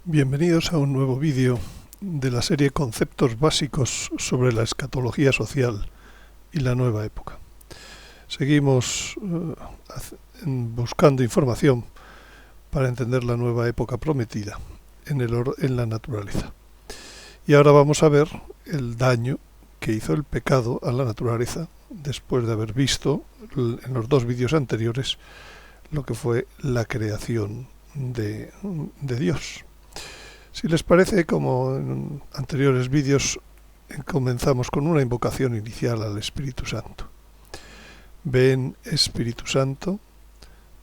Bienvenidos a un nuevo vídeo de la serie Conceptos básicos sobre la escatología social y la nueva época. Seguimos buscando información para entender la nueva época prometida en la naturaleza. Y ahora vamos a ver el daño que hizo el pecado a la naturaleza después de haber visto en los dos vídeos anteriores lo que fue la creación de Dios. Si les parece, como en anteriores vídeos, comenzamos con una invocación inicial al Espíritu Santo. Ven, Espíritu Santo,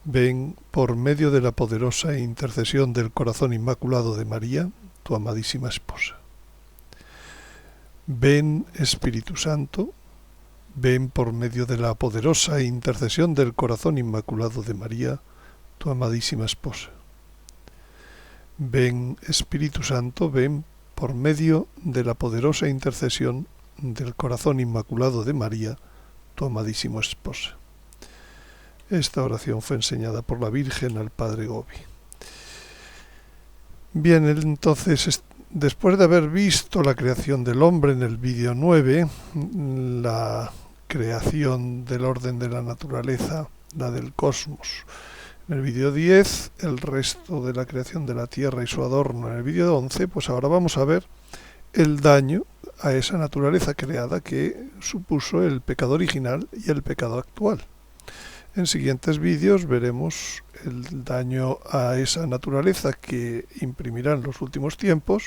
ven por medio de la poderosa intercesión del corazón inmaculado de María, tu amadísima esposa. Ven, Espíritu Santo, ven por medio de la poderosa intercesión del corazón inmaculado de María, tu amadísima esposa. Ven, Espíritu Santo, ven por medio de la poderosa intercesión del corazón inmaculado de María, tu amadísima esposa. Esta oración fue enseñada por la Virgen al Padre Gobi. Bien, entonces, después de haber visto la creación del hombre en el vídeo 9, la creación del orden de la naturaleza, la del cosmos, en el vídeo 10, el resto de la creación de la Tierra y su adorno en el vídeo 11, pues ahora vamos a ver el daño a esa naturaleza creada que supuso el pecado original y el pecado actual. En siguientes vídeos veremos el daño a esa naturaleza que imprimirá en los últimos tiempos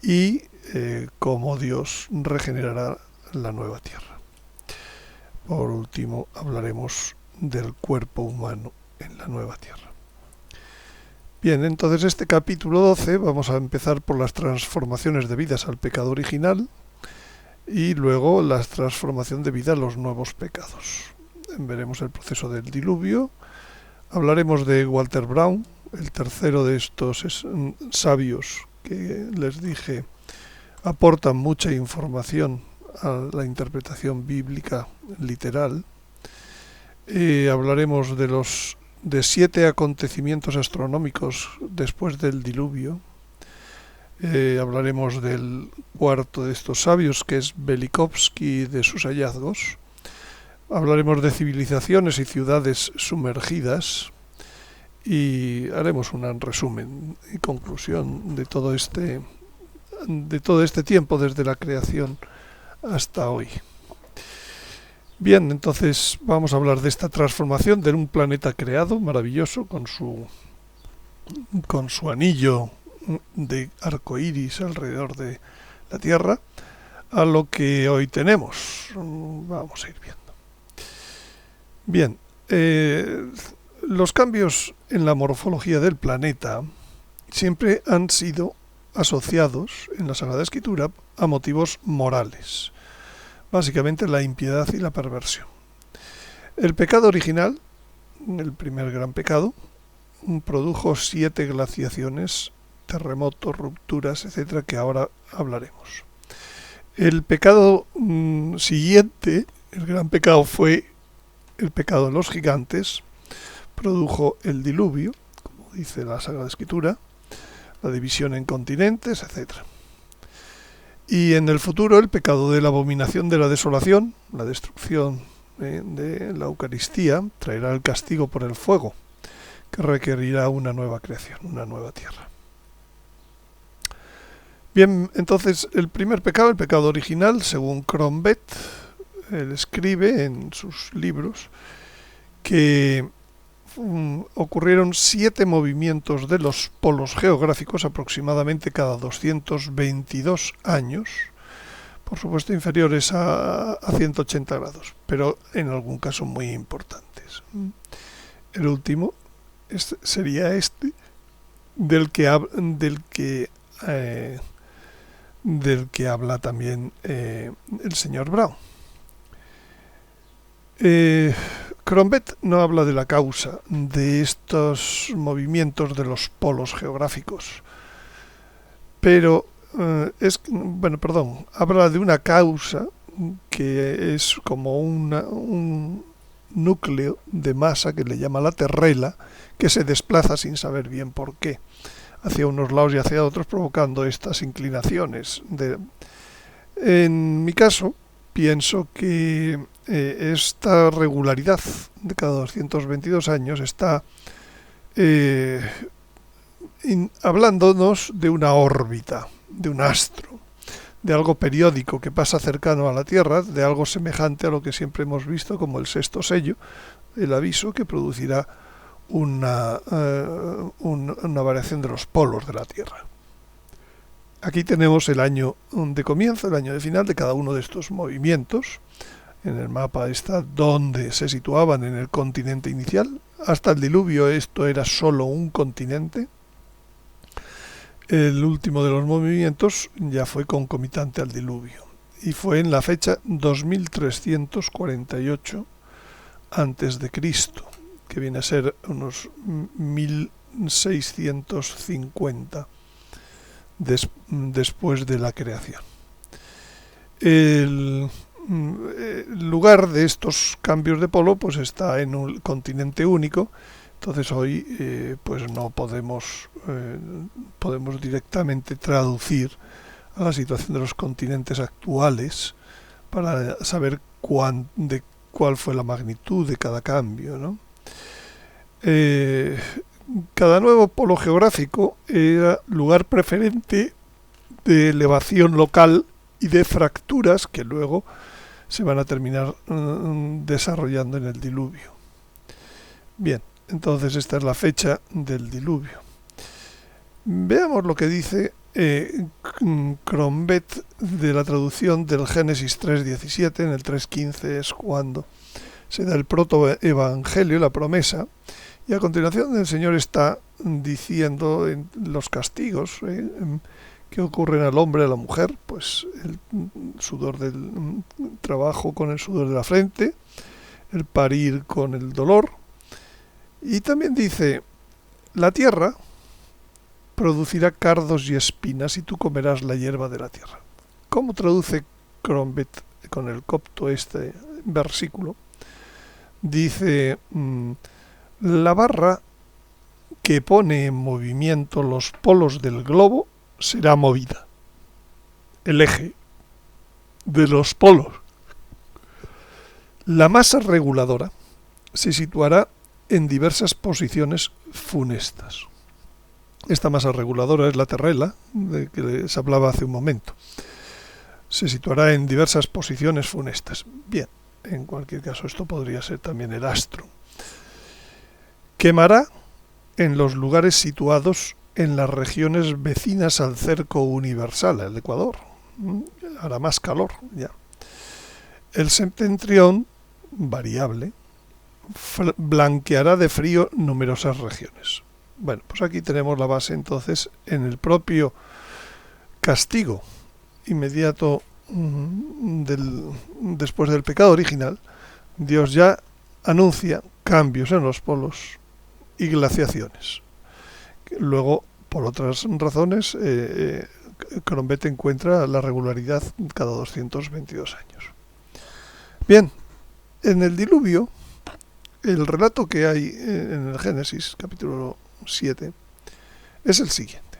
y cómo Dios regenerará la nueva Tierra. Por último, hablaremos del cuerpo humano en la nueva Tierra. Bien, entonces este capítulo 12 vamos a empezar por las transformaciones debidas al pecado original y luego la transformación debida a los nuevos pecados. Veremos el proceso del diluvio, hablaremos de Walter Brown, el tercero de estos sabios que les dije aportan mucha información a la interpretación bíblica literal. Hablaremos de 7 acontecimientos astronómicos después del diluvio. Hablaremos del cuarto de estos sabios, que es Velikovsky, de sus hallazgos. Hablaremos de civilizaciones y ciudades sumergidas y haremos un resumen y conclusión de todo este tiempo desde la creación hasta hoy. Bien, entonces vamos a hablar de esta transformación de un planeta creado, maravilloso, con su anillo de arco iris alrededor de la Tierra, a lo que hoy tenemos. Vamos a ir viendo. Bien, los cambios en la morfología del planeta siempre han sido asociados en la Sagrada Escritura a motivos morales. Básicamente la impiedad y la perversión. El pecado original, el primer gran pecado, produjo 7 glaciaciones, terremotos, rupturas, etcétera, que ahora hablaremos. El pecado siguiente, el gran pecado, fue el pecado de los gigantes, produjo el diluvio, como dice la Sagrada Escritura, la división en continentes, etcétera. Y en el futuro el pecado de la abominación de la desolación, la destrucción de la Eucaristía, traerá el castigo por el fuego, que requerirá una nueva creación, una nueva tierra. Bien, entonces el primer pecado, el pecado original, según Crombet, él escribe en sus libros que ocurrieron 7 movimientos de los polos geográficos aproximadamente cada 222 años, por supuesto inferiores a 180 grados, pero en algún caso muy importantes. El último sería del que habla también el señor Brown. Crombet no habla de la causa de estos movimientos de los polos geográficos, pero habla de una causa que es como un núcleo de masa que le llama la terrela, que se desplaza sin saber bien por qué hacia unos lados y hacia otros, provocando estas inclinaciones. En mi caso, pienso que esta regularidad de cada 222 años está hablándonos de una órbita, de un astro, de algo periódico que pasa cercano a la Tierra, de algo semejante a lo que siempre hemos visto como el sexto sello, el aviso que producirá una variación de los polos de la Tierra. Aquí tenemos el año de comienzo, el año de final de cada uno de estos movimientos. En el mapa está donde se situaban en el continente inicial. Hasta el diluvio esto era solo un continente. El último de los movimientos ya fue concomitante al diluvio y fue en la fecha 2348 antes de Cristo, que viene a ser unos 1650 después de la creación. El lugar de estos cambios de polo pues está en un continente único. Entonces hoy pues no podemos directamente traducir a la situación de los continentes actuales para saber cuál fue la magnitud de cada cambio, ¿no? Cada nuevo polo geográfico era lugar preferente de elevación local y de fracturas que luego se van a terminar desarrollando en el diluvio. Bien, entonces esta es la fecha del diluvio. Veamos lo que dice Crombet de la traducción del Génesis 3.17. En el 3.15 es cuando se da el protoevangelio, la promesa, y a continuación el Señor está diciendo en los castigos que ocurren al hombre y a la mujer, pues el sudor del trabajo con el sudor de la frente, el parir con el dolor. Y también dice, la tierra producirá cardos y espinas y tú comerás la hierba de la tierra. ¿Cómo traduce Crombet con el copto este versículo? Dice, la barra que pone en movimiento los polos del globo será movida. El eje de los polos. La masa reguladora se situará en diversas posiciones funestas. Esta masa reguladora es la terrela, de que les hablaba hace un momento. Se situará en diversas posiciones funestas. Bien, en cualquier caso esto podría ser también el astro. Quemará en los lugares situados en las regiones vecinas al cerco universal, el Ecuador. Hará más calor ya. El septentrión, variable, blanqueará de frío numerosas regiones. Bueno, pues aquí tenemos la base entonces en el propio castigo inmediato después del pecado original. Dios ya anuncia cambios en los polos y glaciaciones. Luego, por otras razones, Crombet encuentra la regularidad cada 222 años. Bien, en el diluvio, el relato que hay en el Génesis, capítulo 7, es el siguiente.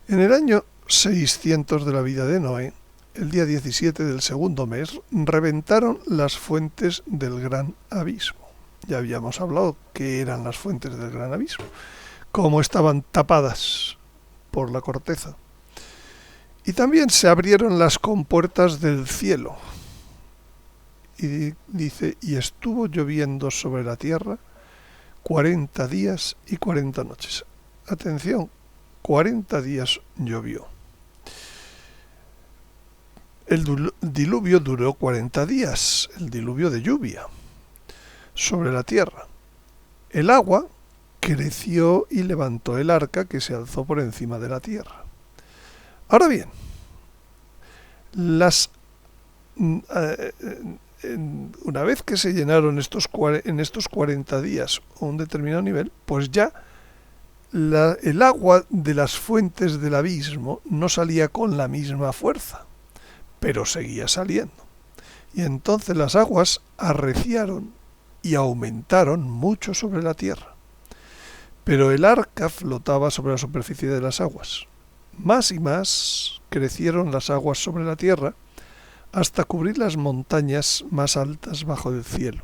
En el año 600 de la vida de Noé, el día 17 del segundo mes, reventaron las fuentes del gran abismo. Ya habíamos hablado qué eran las fuentes del gran abismo, cómo estaban tapadas por la corteza. Y también se abrieron las compuertas del cielo. Y dice, y estuvo lloviendo sobre la tierra 40 días y 40 noches. Atención, 40 días llovió. El diluvio duró 40 días, el diluvio de lluvia, sobre la tierra. El agua creció y levantó el arca que se alzó por encima de la tierra. Ahora bien, una vez que se llenaron en estos 40 días a un determinado nivel, pues ya el agua de las fuentes del abismo no salía con la misma fuerza, pero seguía saliendo. Y entonces las aguas arreciaron y aumentaron mucho sobre la tierra. pero el arca flotaba sobre la superficie de las aguas. Más y más crecieron las aguas sobre la tierra hasta cubrir las montañas más altas bajo el cielo.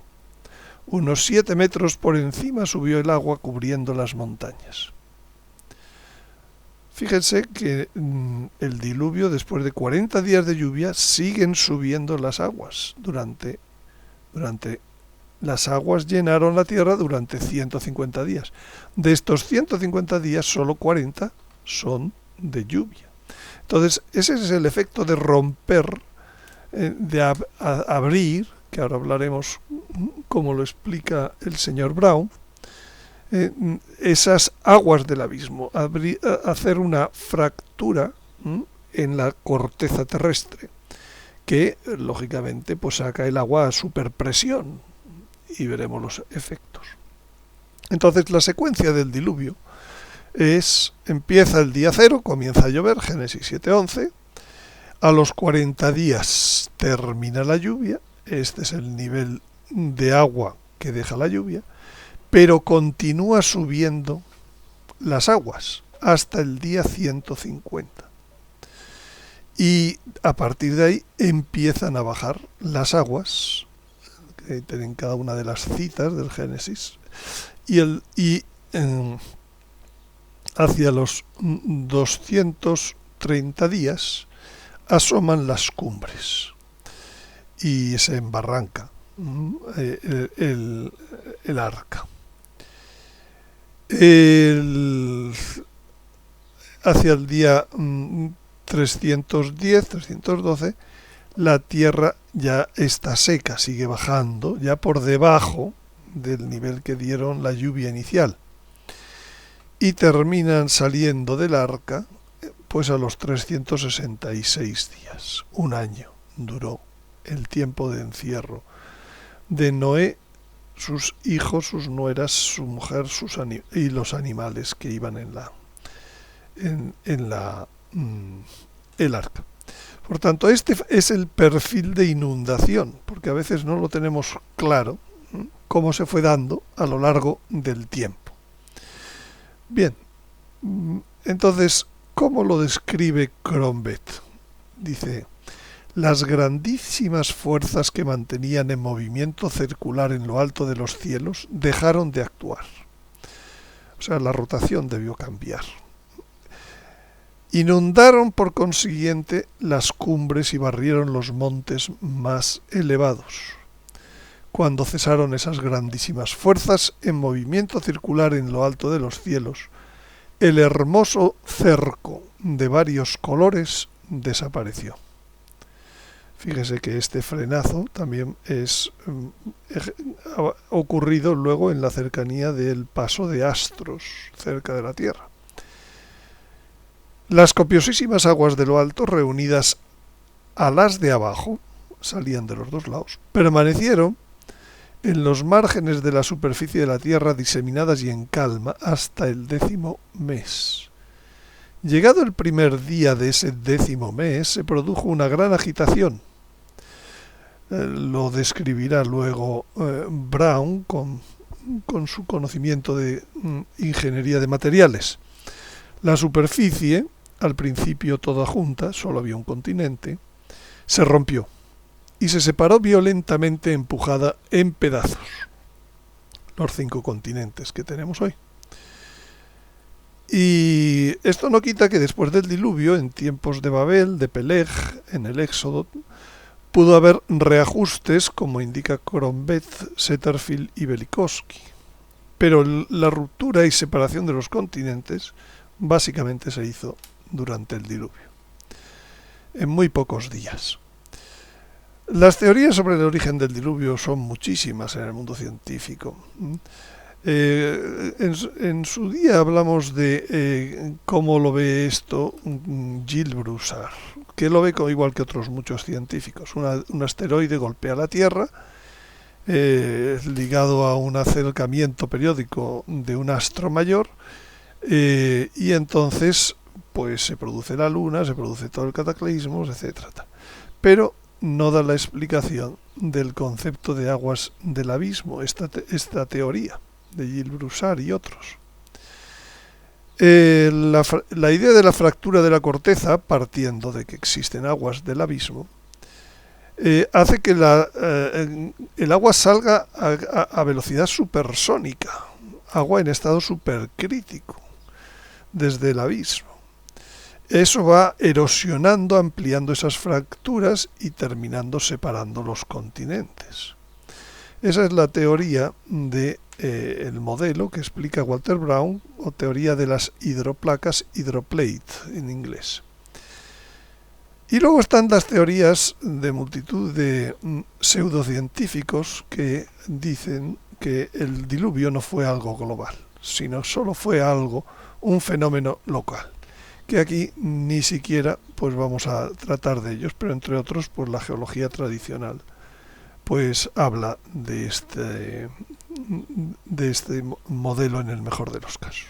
Unos 7 metros por encima subió el agua cubriendo las montañas. Fíjense que el diluvio, después de 40 días de lluvia, siguen subiendo las aguas. Durante las aguas llenaron la tierra durante 150 días. De estos 150 días, solo 40 son de lluvia. Entonces, ese es el efecto de romper, de abrir, que ahora hablaremos como lo explica el señor Brown, esas aguas del abismo, hacer una fractura en la corteza terrestre, que lógicamente pues saca el agua a superpresión, y veremos los efectos. Entonces la secuencia del diluvio empieza el día 0, comienza a llover, Génesis 7:11, a los 40 días termina la lluvia, este es el nivel de agua que deja la lluvia, pero continúa subiendo las aguas hasta el día 150. Y a partir de ahí empiezan a bajar las aguas, que tienen cada una de las citas del Génesis, y hacia los 230 días asoman las cumbres y se embarranca el arca. Hacia el día 310, 312, la tierra ya está seca, sigue bajando, ya por debajo del nivel que dieron la lluvia inicial. Y terminan saliendo del arca pues a los 366 días. Un año duró el tiempo de encierro de Noé, sus hijos, sus nueras, su mujer, y los animales que iban en el arca. Por tanto, este es el perfil de inundación, porque a veces no lo tenemos claro cómo se fue dando a lo largo del tiempo. Bien, entonces, ¿cómo lo describe Crombeth? Dice: las grandísimas fuerzas que mantenían en movimiento circular en lo alto de los cielos dejaron de actuar. O sea, la rotación debió cambiar. Inundaron por consiguiente las cumbres y barrieron los montes más elevados. Cuando cesaron esas grandísimas fuerzas en movimiento circular en lo alto de los cielos, el hermoso cerco de varios colores desapareció. Fíjese que este frenazo también ha ocurrido luego en la cercanía del paso de Astros, cerca de la Tierra. Las copiosísimas aguas de lo alto, reunidas a las de abajo, salían de los dos lados, permanecieron en los márgenes de la superficie de la tierra, diseminadas y en calma, hasta el 10º mes. Llegado el primer día de ese 10º mes, se produjo una gran agitación. Lo describirá luego Brown con su conocimiento de ingeniería de materiales. La superficie, al principio toda junta, solo había un continente, se rompió y se separó violentamente, empujada en pedazos. Los 5 continentes que tenemos hoy. Y esto no quita que después del diluvio, en tiempos de Babel, de Peleg, en el Éxodo, pudo haber reajustes, como indica Crombeth, Setterfield y Velikovsky. Pero la ruptura y separación de los continentes básicamente se hizo durante el diluvio, en muy pocos días. Las teorías sobre el origen del diluvio son muchísimas en el mundo científico. En su día hablamos de cómo lo ve esto Gilles Broussard, que lo ve igual que otros muchos científicos. Un asteroide golpea la Tierra, ligado a un acercamiento periódico de un astro mayor, y entonces pues se produce la Luna, se produce todo el cataclismo, etcétera. Pero no da la explicación del concepto de aguas del abismo, esta teoría de Gilles Broussard y otros. La idea de la fractura de la corteza, partiendo de que existen aguas del abismo, hace que el agua salga a velocidad supersónica, agua en estado supercrítico, desde el abismo. Eso va erosionando, ampliando esas fracturas y terminando separando los continentes. Esa es la teoría de el modelo que explica Walter Brown, o teoría de las hidroplacas, hydroplate en inglés. Y luego están las teorías de multitud de pseudocientíficos que dicen que el diluvio no fue algo global, sino solo fue un fenómeno local, que aquí ni siquiera pues vamos a tratar de ellos, pero entre otros pues la geología tradicional pues habla de este modelo en el mejor de los casos.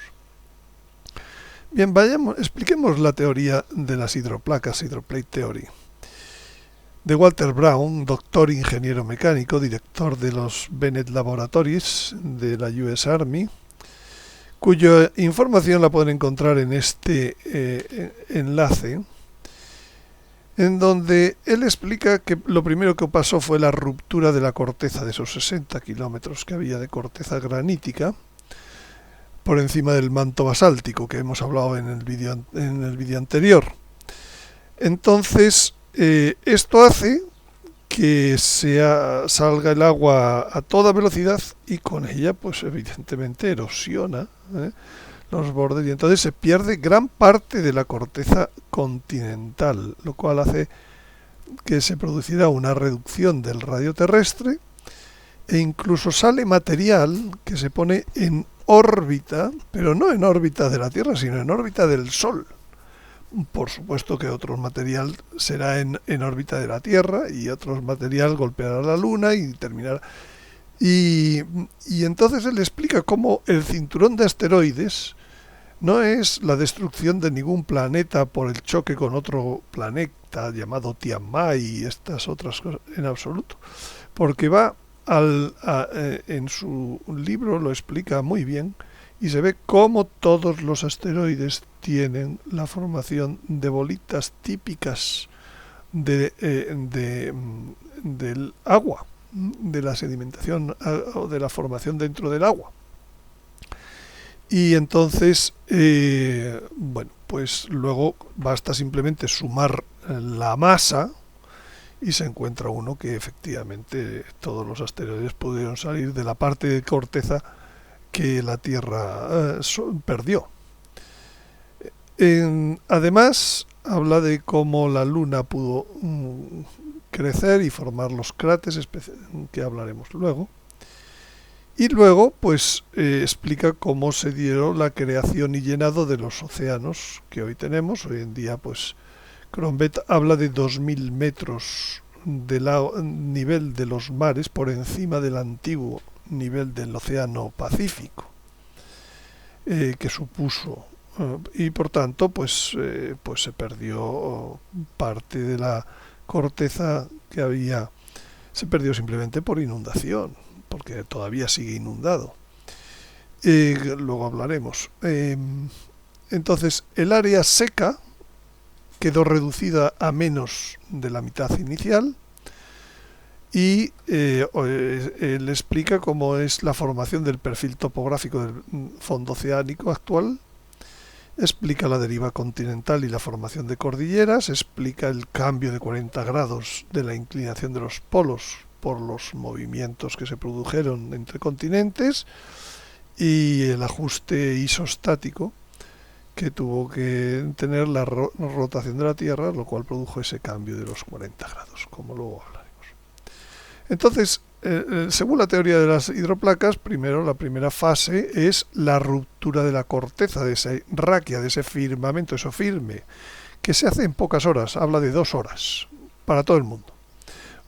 Bien, expliquemos la teoría de las hidroplacas, Hydroplate Theory, de Walter Brown, doctor ingeniero mecánico, director de los Bennett Laboratories de la US Army, cuya información la pueden encontrar en este enlace, en donde él explica que lo primero que pasó fue la ruptura de la corteza de esos 60 kilómetros que había de corteza granítica por encima del manto basáltico que hemos hablado en el vídeo anterior. Entonces, esto hace que salga el agua a toda velocidad y con ella, pues evidentemente erosiona los bordes, y entonces se pierde gran parte de la corteza continental, lo cual hace que se produciera una reducción del radio terrestre e incluso sale material que se pone en órbita, pero no en órbita de la Tierra, sino en órbita del Sol. Por supuesto que otro material será en órbita de la Tierra y otro material golpeará la Luna y terminará. Y entonces él explica cómo el cinturón de asteroides no es la destrucción de ningún planeta por el choque con otro planeta llamado Tiamat y estas otras cosas en absoluto, porque va en su libro lo explica muy bien y se ve cómo todos los asteroides tienen la formación de bolitas típicas del agua, de la sedimentación o de la formación dentro del agua. Y entonces, bueno, pues luego basta simplemente sumar la masa y se encuentra uno que efectivamente todos los asteroides pudieron salir de la parte de corteza que la Tierra perdió. Además, habla de cómo la Luna pudo crecer y formar los cráteres, que hablaremos luego. Y luego, pues, explica cómo se dieron la creación y llenado de los océanos que hoy tenemos. Hoy en día, pues, Crombet habla de 2000 metros del nivel de los mares por encima del antiguo nivel del Océano Pacífico, que supuso. Y por tanto, pues se perdió parte de la corteza que había. Se perdió simplemente por inundación, porque todavía sigue inundado. Luego hablaremos. Entonces, el área seca quedó reducida a menos de la mitad inicial y él explica cómo es la formación del perfil topográfico del fondo oceánico actual, explica la deriva continental y la formación de cordilleras, explica el cambio de 40 grados de la inclinación de los polos por los movimientos que se produjeron entre continentes y el ajuste isostático que tuvo que tener la rotación de la Tierra, lo cual produjo ese cambio de los 40 grados, como luego hablaremos. Entonces, según la teoría de las hidroplacas, primero la primera fase es la ruptura de la corteza, de esa raquia, de ese firmamento, eso firme, que se hace en pocas horas, habla de 2 horas, para todo el mundo.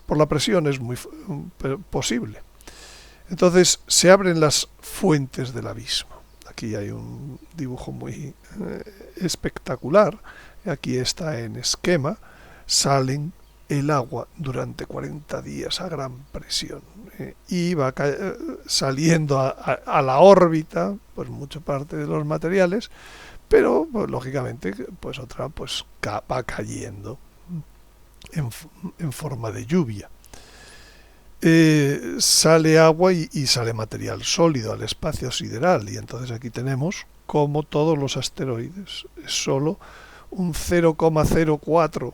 Por la presión es muy posible. Entonces se abren las fuentes del abismo. Aquí hay un dibujo muy espectacular, aquí está en esquema, salen el agua durante 40 días a gran presión y va saliendo a la órbita, pues mucha parte de los materiales, pero pues, lógicamente pues otra pues va cayendo en forma de lluvia. Sale agua y sale material sólido al espacio sideral, y entonces aquí tenemos como todos los asteroides es solo un 0,04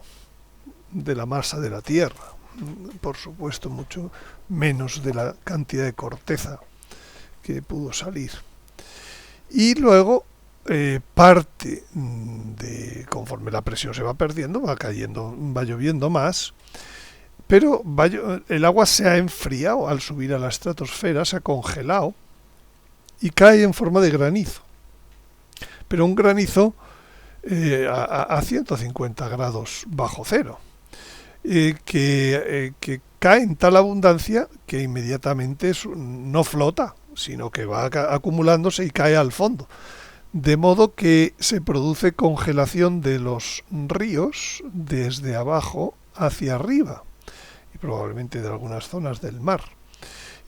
de la masa de la Tierra, por supuesto mucho menos de la cantidad de corteza que pudo salir. Y luego parte de, conforme la presión se va perdiendo, va cayendo, va lloviendo más, pero el agua se ha enfriado al subir a la estratosfera, se ha congelado y cae en forma de granizo. Pero un granizo a 150 grados bajo cero, que cae en tal abundancia que inmediatamente no flota, sino que va acumulándose y cae al fondo. De modo que se produce congelación de los ríos desde abajo hacia arriba, y probablemente de algunas zonas del mar.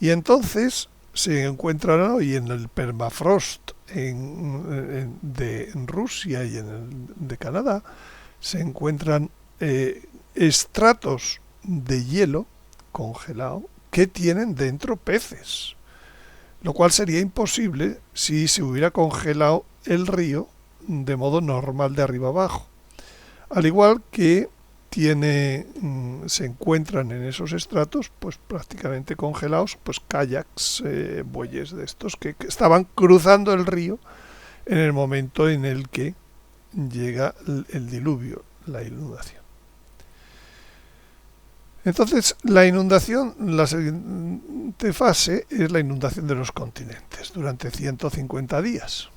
Y entonces se encuentran hoy en el permafrost de Rusia y de Canadá, se encuentran estratos de hielo congelado que tienen dentro peces, lo cual sería imposible si se hubiera congelado el río de modo normal de arriba abajo. Al igual que se encuentran en esos estratos pues prácticamente congelados pues kayaks, bueyes de estos que estaban cruzando el río en el momento en el que llega el diluvio, la inundación. Entonces la siguiente fase es la inundación de los continentes durante 150 días.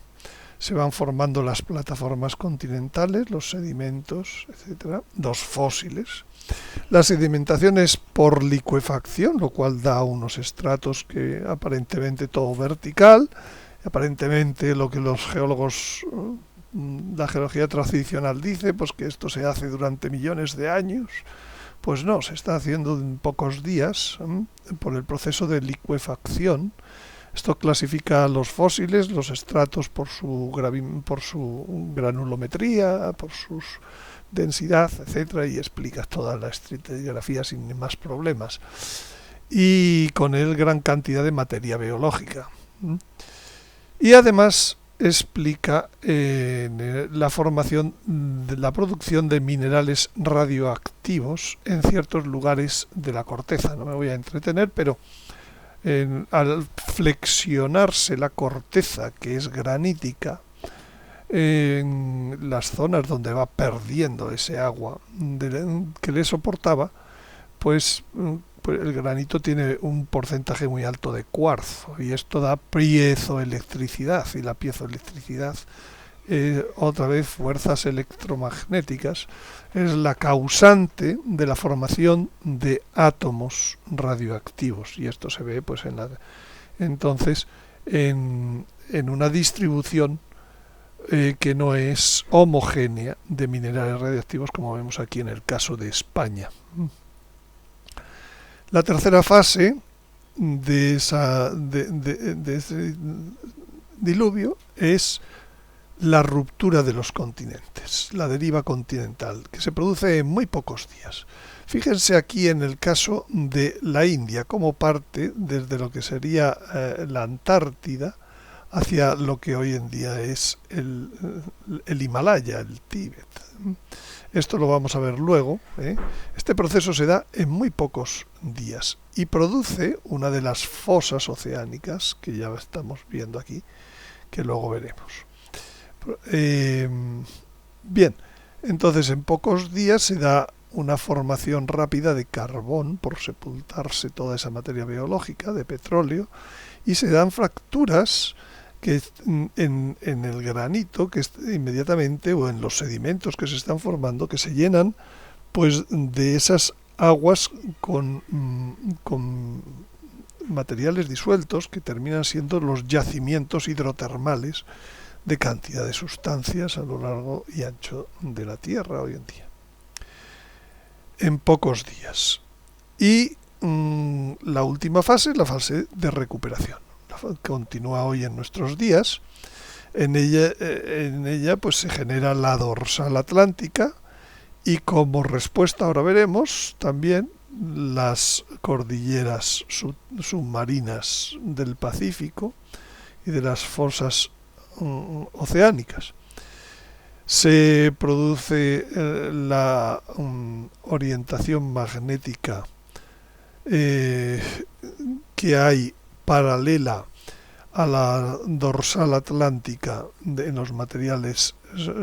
Se van formando las plataformas continentales, los sedimentos, etcétera, los fósiles. La sedimentación es por licuefacción, lo cual da unos estratos que aparentemente todo vertical, aparentemente lo que los geólogos, la geología tradicional dice, pues que esto se hace durante millones de años. Pues no, se está haciendo en pocos días por el proceso de licuefacción. Esto clasifica los fósiles, los estratos por su granulometría, por su densidad, etcétera, y explica toda la estratigrafía sin más problemas. Y con él gran cantidad de materia biológica. Y además explica la formación de la producción de minerales radioactivos en ciertos lugares de la corteza. No me voy a entretener, pero al flexionarse la corteza, que es granítica, en las zonas donde va perdiendo ese agua que le soportaba, pues el granito tiene un porcentaje muy alto de cuarzo, y esto da piezoelectricidad, y la piezoelectricidad, otra vez fuerzas electromagnéticas, es la causante de la formación de átomos radioactivos, y esto se ve pues entonces en una distribución que no es homogénea de minerales radioactivos, como vemos aquí en el caso de España. La tercera fase de ese diluvio es la ruptura de los continentes, la deriva continental, que se produce en muy pocos días. Fíjense aquí en el caso de la India, cómo parte desde lo que sería la Antártida hacia lo que hoy en día es el Himalaya, el Tíbet. Esto lo vamos a ver luego. Este proceso se da en muy pocos días y produce una de las fosas oceánicas que ya estamos viendo aquí, que luego veremos. Bien, entonces en pocos días se da una formación rápida de carbón por sepultarse toda esa materia biológica, de petróleo, y se dan fracturas que en el granito que inmediatamente, o en los sedimentos que se están formando, que se llenan pues de esas aguas con materiales disueltos que terminan siendo los yacimientos hidrotermales de cantidad de sustancias a lo largo y ancho de la Tierra hoy en día, en pocos días. Y la última fase es la fase de recuperación. Continúa hoy en nuestros días, En ella pues se genera la dorsal atlántica y como respuesta, ahora veremos, también las cordilleras submarinas del Pacífico y de las fosas oceánicas. Se produce la orientación magnética eh, que hay paralela a la dorsal atlántica en los materiales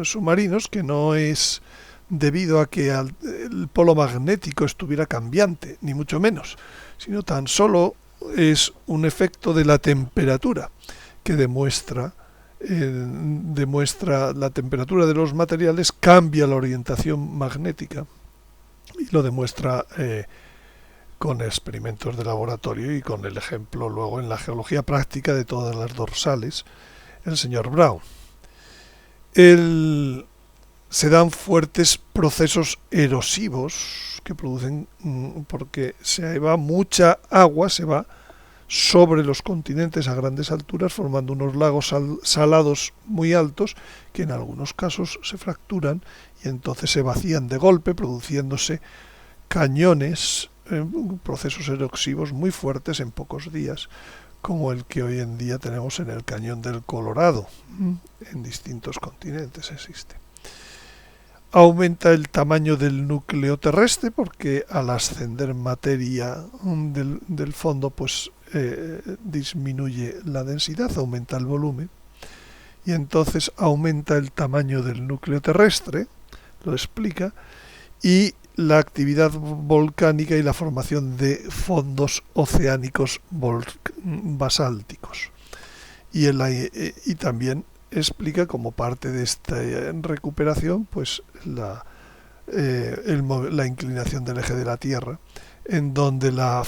submarinos, que no es debido a que el polo magnético estuviera cambiante, ni mucho menos, sino tan solo es un efecto de la temperatura que demuestra la temperatura de los materiales cambia la orientación magnética y lo demuestra con experimentos de laboratorio y con el ejemplo luego en la geología práctica de todas las dorsales, el señor Brown. Se dan fuertes procesos erosivos que producen, porque se va mucha agua, se va sobre los continentes a grandes alturas, formando unos lagos salados muy altos que en algunos casos se fracturan y entonces se vacían de golpe, produciéndose cañones, procesos erosivos muy fuertes en pocos días, como el que hoy en día tenemos en el cañón del Colorado. En distintos continentes existe. Aumenta el tamaño del núcleo terrestre porque al ascender materia del fondo pues disminuye la densidad, aumenta el volumen y entonces aumenta el tamaño del núcleo terrestre, lo explica, y la actividad volcánica y la formación de fondos oceánicos basálticos. Y también explica como parte de esta recuperación pues la inclinación del eje de la Tierra, en donde la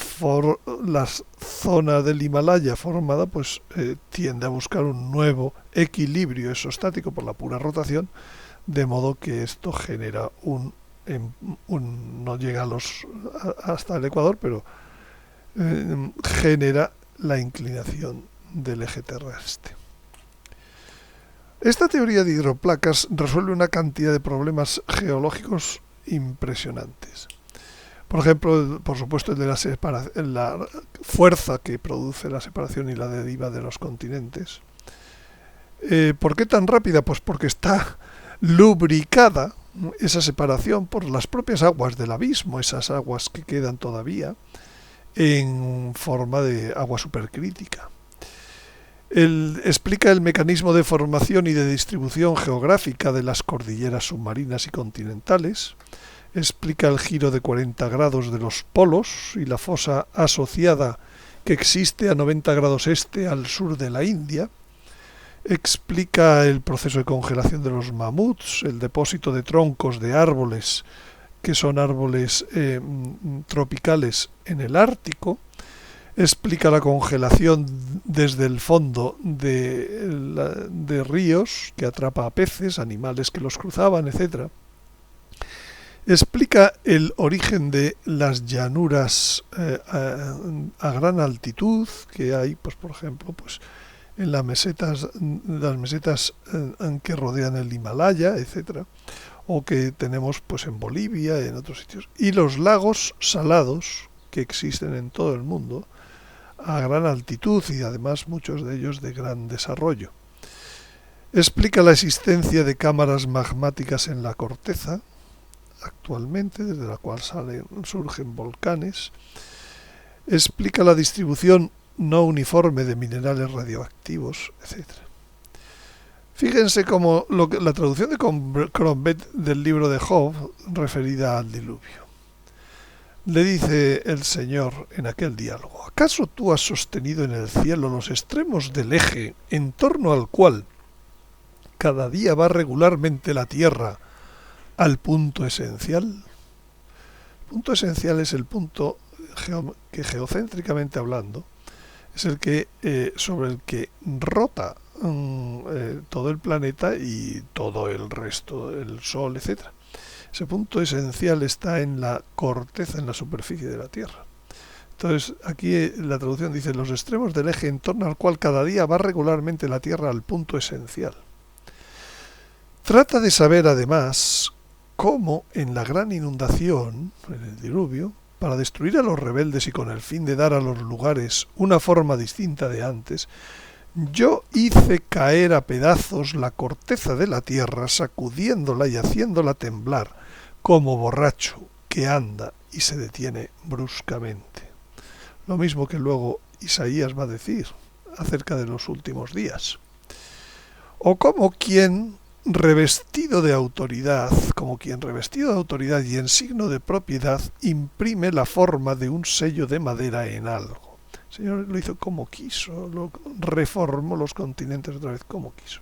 zona del Himalaya formada pues tiende a buscar un nuevo equilibrio exostático por la pura rotación, de modo que esto genera no llega hasta el Ecuador, pero genera la inclinación del eje terrestre. Esta teoría de hidroplacas resuelve una cantidad de problemas geológicos impresionantes. Por ejemplo, por supuesto, el de la fuerza que produce la separación y la deriva de los continentes. ¿Por qué tan rápida? Pues porque está lubricada esa separación por las propias aguas del abismo, esas aguas que quedan todavía en forma de agua supercrítica. Explica el mecanismo de formación y de distribución geográfica de las cordilleras submarinas y continentales, explica el giro de 40 grados de los polos y la fosa asociada que existe a 90 grados este al sur de la India, explica el proceso de congelación de los mamuts, el depósito de troncos de árboles, que son árboles tropicales en el Ártico, explica la congelación desde el fondo de ríos que atrapa a peces, animales que los cruzaban, etc. Explica el origen de las llanuras a gran altitud que hay, pues por ejemplo, pues en las mesetas que rodean el Himalaya, etc. O que tenemos pues en Bolivia, en otros sitios. Y los lagos salados que existen en todo el mundo a gran altitud y además muchos de ellos de gran desarrollo. Explica la existencia de cámaras magmáticas en la corteza actualmente, desde la cual surgen volcanes. Explica la distribución no uniforme de minerales radioactivos, etc. Fíjense cómo la traducción de Crombet del libro de Job referida al diluvio. Le dice el Señor en aquel diálogo: ¿acaso tú has sostenido en el cielo los extremos del eje en torno al cual cada día va regularmente la Tierra al punto esencial? El punto esencial es el punto que geocéntricamente hablando es el que sobre el que rota todo el planeta y todo el resto, el Sol, etcétera. Ese punto esencial está en la corteza, en la superficie de la Tierra. Entonces, aquí la traducción dice los extremos del eje en torno al cual cada día va regularmente la Tierra al punto esencial. Trata de saber, además, cómo en la gran inundación, en el diluvio, para destruir a los rebeldes y con el fin de dar a los lugares una forma distinta de antes, yo hice caer a pedazos la corteza de la tierra, sacudiéndola y haciéndola temblar, como borracho que anda y se detiene bruscamente. Lo mismo que luego Isaías va a decir acerca de los últimos días. O como quien revestido de autoridad, y en signo de propiedad, imprime la forma de un sello de madera en algo. El Señor lo hizo como quiso, lo reformó los continentes otra vez como quiso.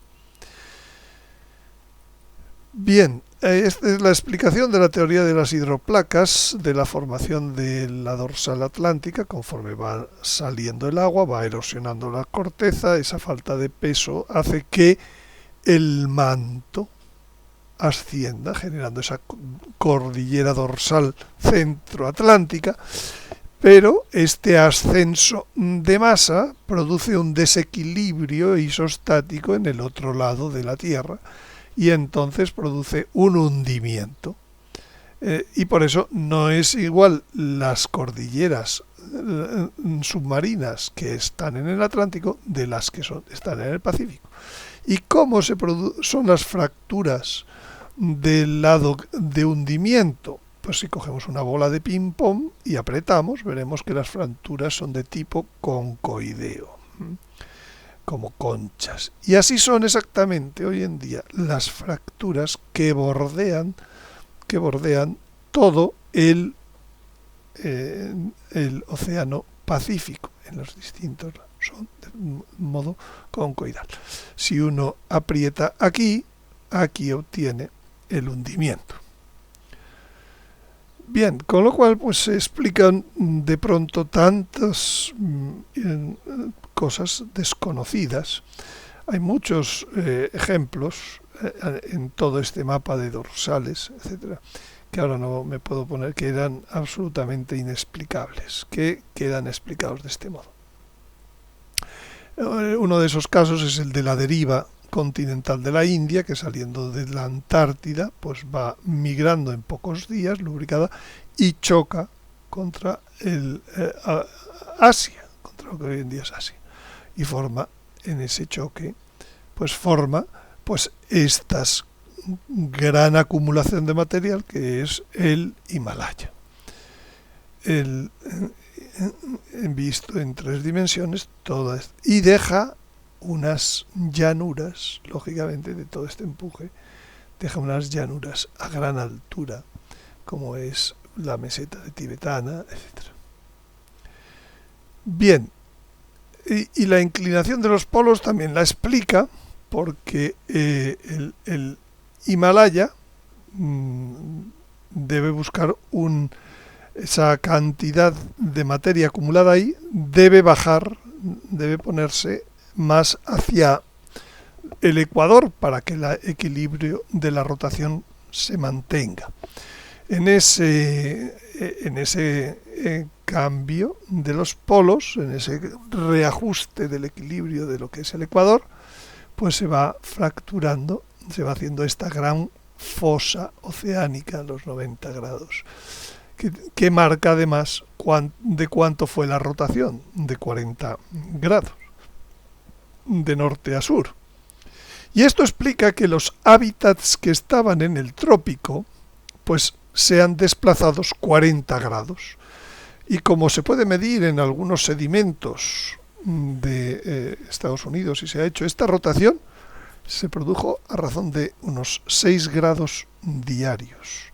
Bien, esta es la explicación de la teoría de las hidroplacas, de la formación de la dorsal atlántica. Conforme va saliendo el agua, va erosionando la corteza, esa falta de peso hace que el manto ascienda, generando esa cordillera dorsal centroatlántica, pero este ascenso de masa produce un desequilibrio isostático en el otro lado de la Tierra y entonces produce un hundimiento. Y por eso no es igual las cordilleras submarinas que están en el Atlántico de las que están en el Pacífico. ¿Y cómo son las fracturas del lado de hundimiento? Pues si cogemos una bola de ping-pong y apretamos, veremos que las fracturas son de tipo concoideo, como conchas. Y así son exactamente hoy en día las fracturas que bordean todo el océano Pacífico en los distintos lados. Son de modo concoidal. Si uno aprieta aquí obtiene el hundimiento. Bien, con lo cual pues se explican de pronto tantas cosas desconocidas. Hay muchos ejemplos en todo este mapa de dorsales, etcétera, que ahora no me puedo poner, que eran absolutamente inexplicables, que quedan explicados de este modo. Uno de esos casos es el de la deriva continental de la India, que saliendo de la Antártida pues va migrando en pocos días, lubricada, y choca contra Asia, contra lo que hoy en día es Asia, y forma en ese choque esta gran acumulación de material que es el Himalaya. Visto en 3 dimensiones, y deja unas llanuras, lógicamente, de todo este empuje, deja unas llanuras a gran altura, como es la meseta de tibetana, etc. Bien, y la inclinación de los polos también la explica, porque el Himalaya debe buscar esa cantidad de materia acumulada ahí, debe bajar, debe ponerse más hacia el ecuador para que el equilibrio de la rotación se mantenga. En ese cambio de los polos, en ese reajuste del equilibrio de lo que es el ecuador, pues se va fracturando, se va haciendo esta gran fosa oceánica a los 90 grados, que marca además de cuánto fue la rotación, de 40 grados, de norte a sur. Y esto explica que los hábitats que estaban en el trópico, pues sean desplazados 40 grados. Y como se puede medir en algunos sedimentos de Estados Unidos y se ha hecho esta rotación, se produjo a razón de unos 6 grados diarios.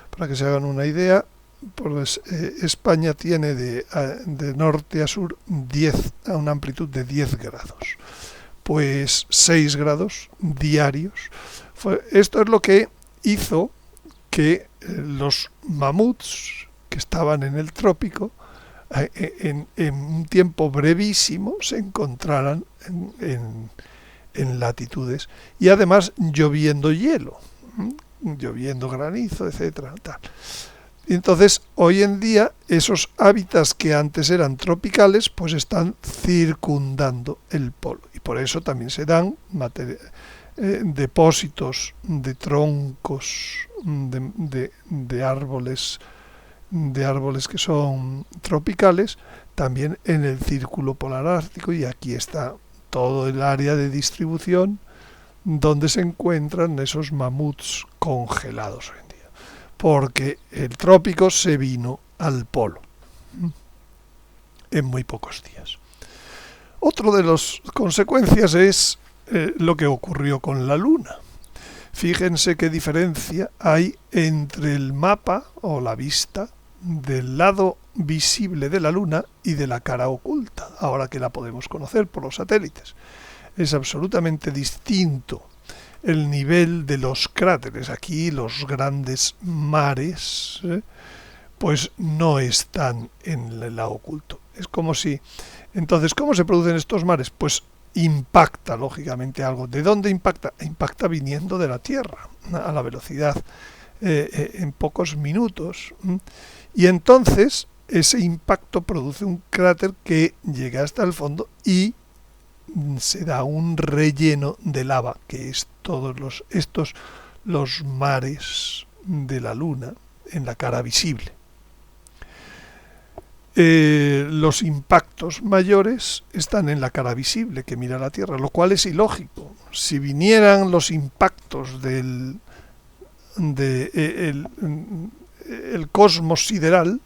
Para que se hagan una idea, pues España tiene de norte a sur a una amplitud de 10 grados. Pues 6 grados diarios. Esto es lo que hizo que los mamuts que estaban en el trópico en un tiempo brevísimo se encontraran en latitudes, y además lloviendo hielo, lloviendo granizo, etcétera, tal. Y entonces, hoy en día, esos hábitats que antes eran tropicales, pues están circundando el polo. Y por eso también se dan depósitos de troncos de árboles que son tropicales, también en el círculo polar ártico, y aquí está todo el área de distribución donde se encuentran esos mamuts congelados hoy en día, porque el trópico se vino al polo en muy pocos días. Otro de las consecuencias es lo que ocurrió con la Luna. Fíjense qué diferencia hay entre el mapa o la vista del lado visible de la Luna y de la cara oculta, ahora que la podemos conocer por los satélites. Es absolutamente distinto el nivel de los cráteres. Aquí los grandes mares pues no están en el lado oculto. Es como si... Entonces, ¿cómo se producen estos mares? Pues impacta, lógicamente, algo. ¿De dónde impacta? Impacta viniendo de la Tierra, a la velocidad en pocos minutos. Y entonces, ese impacto produce un cráter que llega hasta el fondo y se da un relleno de lava, que es todos los mares de la Luna en la cara visible. Los impactos mayores están en la cara visible que mira la Tierra, lo cual es ilógico. Si vinieran los impactos del el cosmos sideral,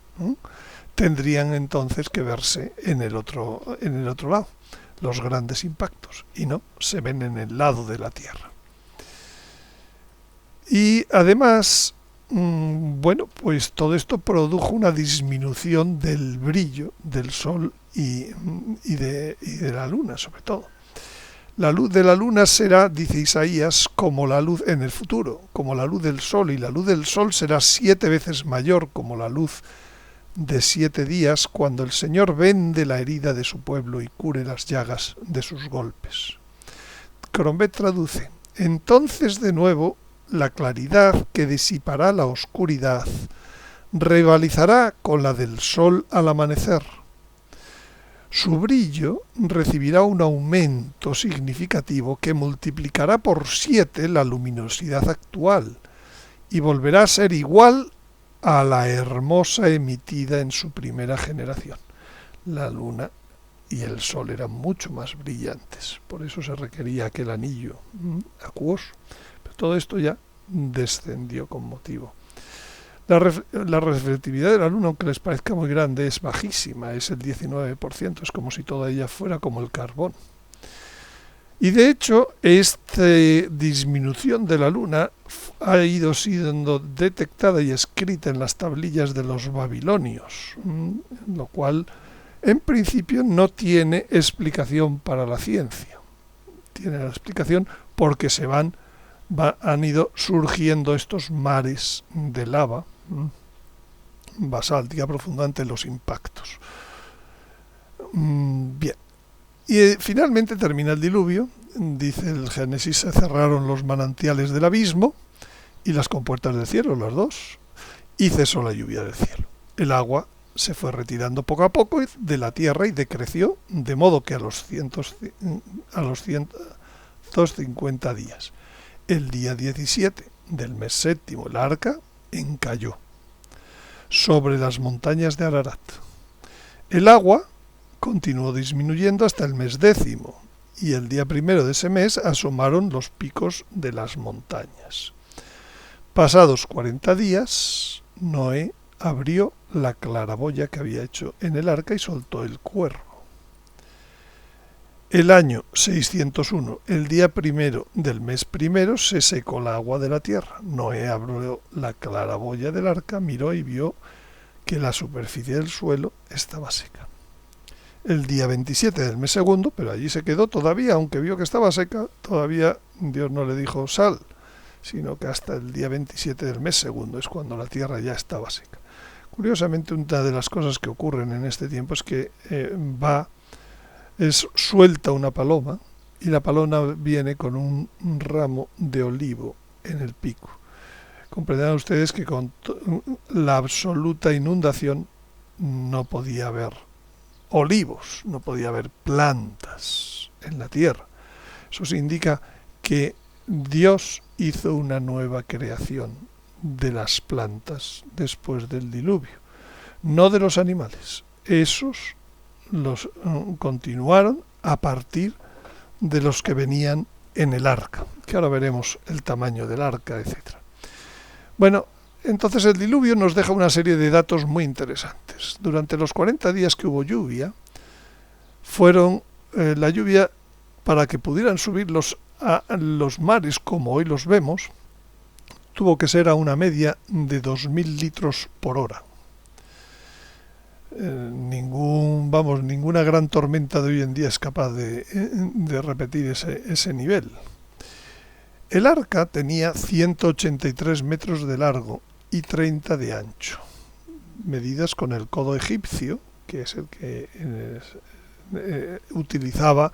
tendrían entonces que verse en el otro lado, los grandes impactos, y no, se ven en el lado de la Tierra. Y además, bueno, pues todo esto produjo una disminución del brillo del Sol y de la Luna, sobre todo. La luz de la Luna será, dice Isaías, como la luz en el futuro, como la luz del Sol, y la luz del Sol será 7 veces mayor como la luz de 7 días, cuando el Señor vende la herida de su pueblo y cure las llagas de sus golpes. Crombet traduce: entonces de nuevo la claridad que disipará la oscuridad rivalizará con la del sol al amanecer. Su brillo recibirá un aumento significativo que multiplicará por 7 la luminosidad actual y volverá a ser igual a la hermosa emitida en su primera generación. La luna y el sol eran mucho más brillantes, por eso se requería aquel anillo acuoso. Pero todo esto ya descendió con motivo. La reflectividad de la luna, aunque les parezca muy grande, es bajísima, es el 19%, es como si toda ella fuera como el carbón. Y de hecho, esta disminución de la luna ha ido siendo detectada y escrita en las tablillas de los babilonios, lo cual en principio no tiene explicación para la ciencia. Tiene la explicación porque han ido surgiendo estos mares de lava basáltica profunda ante los impactos. Bien. Y finalmente termina el diluvio. Dice el Génesis: se cerraron los manantiales del abismo y las compuertas del cielo, las dos, y cesó la lluvia del cielo. El agua se fue retirando poco a poco de la tierra y decreció, de modo que a los 150 días, el día 17 del mes séptimo, el arca encalló sobre las montañas de Ararat. El agua continuó disminuyendo hasta el mes 10, y el día 1 de ese mes asomaron los picos de las montañas. Pasados 40 días, Noé abrió la claraboya que había hecho en el arca y soltó el cuervo. El año 601, el día 1 del mes 1, se secó la agua de la tierra. Noé abrió la claraboya del arca, miró y vio que la superficie del suelo estaba seca. El día 27 del mes 2, pero allí se quedó todavía, aunque vio que estaba seca, todavía Dios no le dijo sal, sino que hasta el día 27 del mes 2 es cuando la tierra ya estaba seca. Curiosamente, una de las cosas que ocurren en este tiempo es que suelta una paloma, y la paloma viene con un ramo de olivo en el pico. Comprenderán ustedes que con la absoluta inundación no podía haber olivos, no podía haber plantas en la tierra. Eso significa que Dios hizo una nueva creación de las plantas después del diluvio, no de los animales. Esos los continuaron a partir de los que venían en el arca, que ahora veremos el tamaño del arca, etc. Bueno, entonces el diluvio nos deja una serie de datos muy interesantes. Durante los 40 días que hubo lluvia, fueron la lluvia, para que pudieran subir a los mares como hoy los vemos, tuvo que ser a una media de 2.000 litros por hora. Ninguna gran tormenta de hoy en día es capaz de repetir ese nivel. El arca tenía 183 metros de largo y 30 de ancho, medidas con el codo egipcio, que es el que utilizaba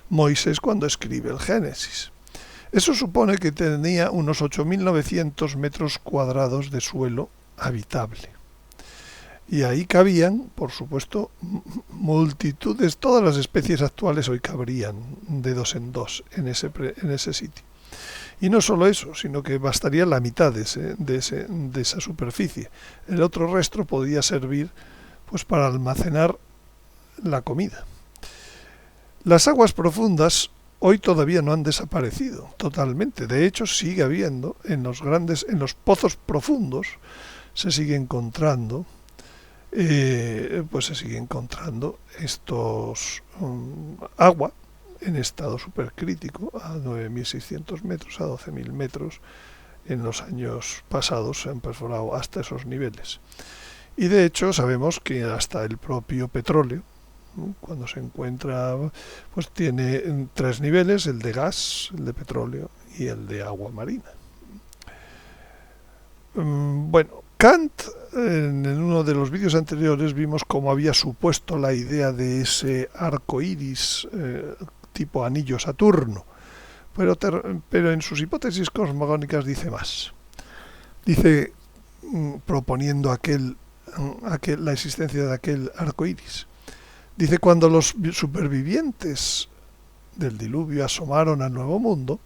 Moisés cuando escribe el Génesis. Eso supone que tenía unos 8.900 metros cuadrados de suelo habitable. Y ahí cabían, por supuesto, multitudes, todas las especies actuales hoy cabrían de dos en dos en ese sitio. Y no solo eso, sino que bastaría la mitad de esa superficie. El otro resto podía servir pues para almacenar la comida. Las aguas profundas hoy todavía no han desaparecido totalmente. De hecho, sigue habiendo en los pozos profundos se sigue encontrando estos agua en estado supercrítico a 9.600 metros, a 12.000 metros. En los años pasados se han perforado hasta esos niveles. Y de hecho sabemos que hasta el propio petróleo, cuando se encuentra, pues tiene 3 niveles: el de gas, el de petróleo y el de agua marina. Bueno, Kant, en uno de los vídeos anteriores vimos cómo había supuesto la idea de ese arco iris tipo anillo Saturno, pero en sus hipótesis cosmogónicas dice más. Dice, proponiendo la existencia de aquel arco iris. Dice: cuando los supervivientes del diluvio asomaron al Nuevo Mundo,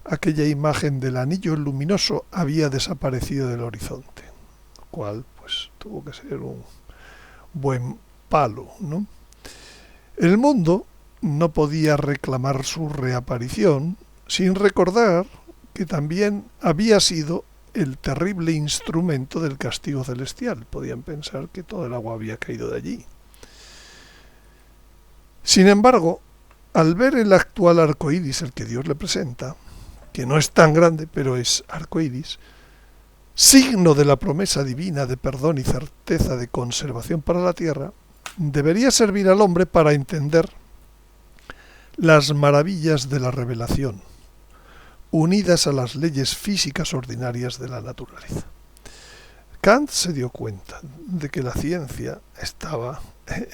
aquella imagen del anillo luminoso había desaparecido del horizonte, lo cual pues tuvo que ser un buen palo, ¿no? El mundo no podía reclamar su reaparición sin recordar que también había sido el terrible instrumento del castigo celestial. Podían pensar que todo el agua había caído de allí. Sin embargo, al ver el actual arco iris, el que Dios le presenta, que no es tan grande, pero es arco iris, signo de la promesa divina de perdón y certeza de conservación para la tierra, debería servir al hombre para entender las maravillas de la revelación, unidas a las leyes físicas ordinarias de la naturaleza. Kant se dio cuenta de que la ciencia estaba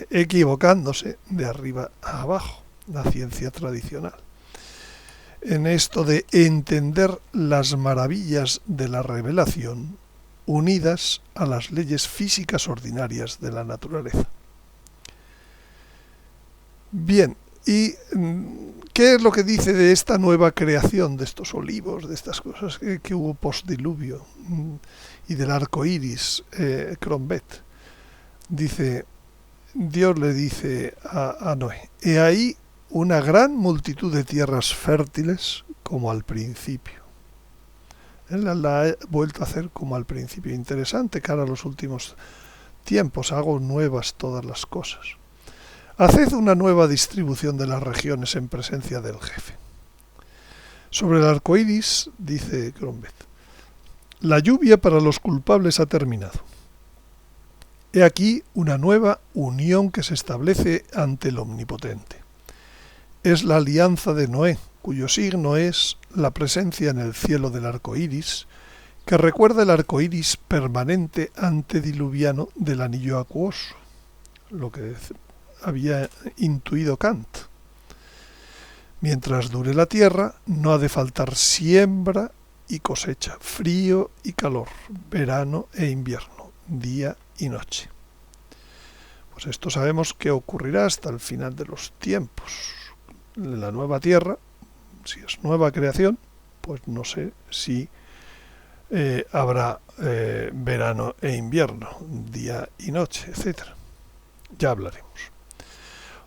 equivocándose de arriba a abajo, la ciencia tradicional, en esto de entender las maravillas de la revelación unidas a las leyes físicas ordinarias de la naturaleza. Bien, ¿y qué es lo que dice de esta nueva creación, de estos olivos, de estas cosas que hubo postdiluvio, y del arco iris, Crombet? Dice, Dios le dice a Noé: he ahí una gran multitud de tierras fértiles como al principio. Él la ha vuelto a hacer como al principio. Interesante, cara a los últimos tiempos, hago nuevas todas las cosas. Haced una nueva distribución de las regiones en presencia del jefe. Sobre el arco iris, dice Crombet: la lluvia para los culpables ha terminado. He aquí una nueva unión que se establece ante el Omnipotente. Es la alianza de Noé, cuyo signo es la presencia en el cielo del arco iris, que recuerda el arco iris permanente antediluviano del anillo acuoso, lo que había intuido Kant. Mientras dure la tierra, no ha de faltar siembra y cosecha, frío y calor, verano e invierno, día y noche. Pues esto sabemos que ocurrirá hasta el final de los tiempos. La nueva tierra, si es nueva creación, pues no sé si habrá verano e invierno, día y noche, etcétera. Ya hablaremos.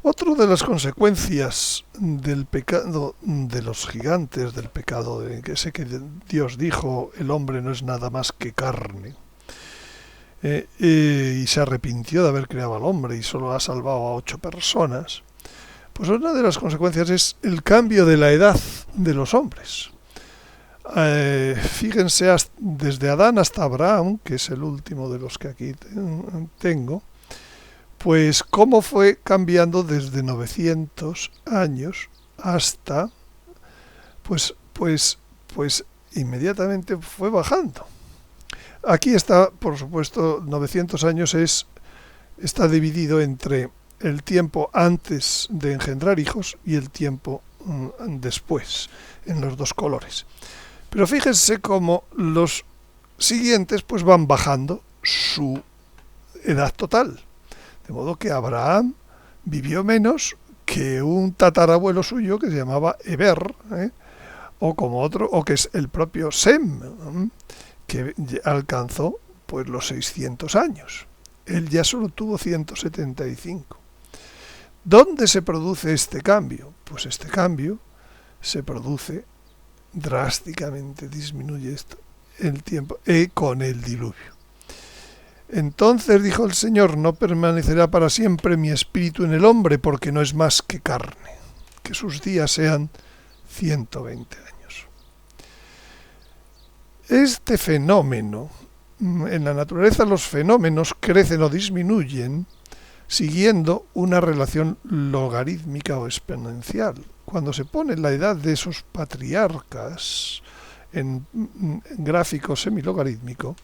Otra de las consecuencias del pecado de los gigantes, del pecado de que sé que Dios dijo, el hombre no es nada más que carne, y se arrepintió de haber creado al hombre y solo ha salvado a 8 personas, pues una de las consecuencias es el cambio de la edad de los hombres. Fíjense, desde Adán hasta Abraham, que es el último de los que aquí tengo, pues cómo fue cambiando desde 900 años hasta, pues inmediatamente fue bajando. Aquí está, por supuesto, 900 años está dividido entre el tiempo antes de engendrar hijos y el tiempo después, en los dos colores. Pero fíjense cómo los siguientes pues van bajando su edad total. De modo que Abraham vivió menos que un tatarabuelo suyo que se llamaba Eber, o como otro, o que es el propio Sem, que alcanzó pues los 600 años. Él ya solo tuvo 175. ¿Dónde se produce este cambio? Pues este cambio se produce drásticamente, disminuye el tiempo con el diluvio. Entonces dijo el Señor, no permanecerá para siempre mi espíritu en el hombre, porque no es más que carne, que sus días sean 120 años. Este fenómeno, en la naturaleza los fenómenos crecen o disminuyen siguiendo una relación logarítmica o exponencial. Cuando se pone la edad de esos patriarcas en gráfico semilogarítmico,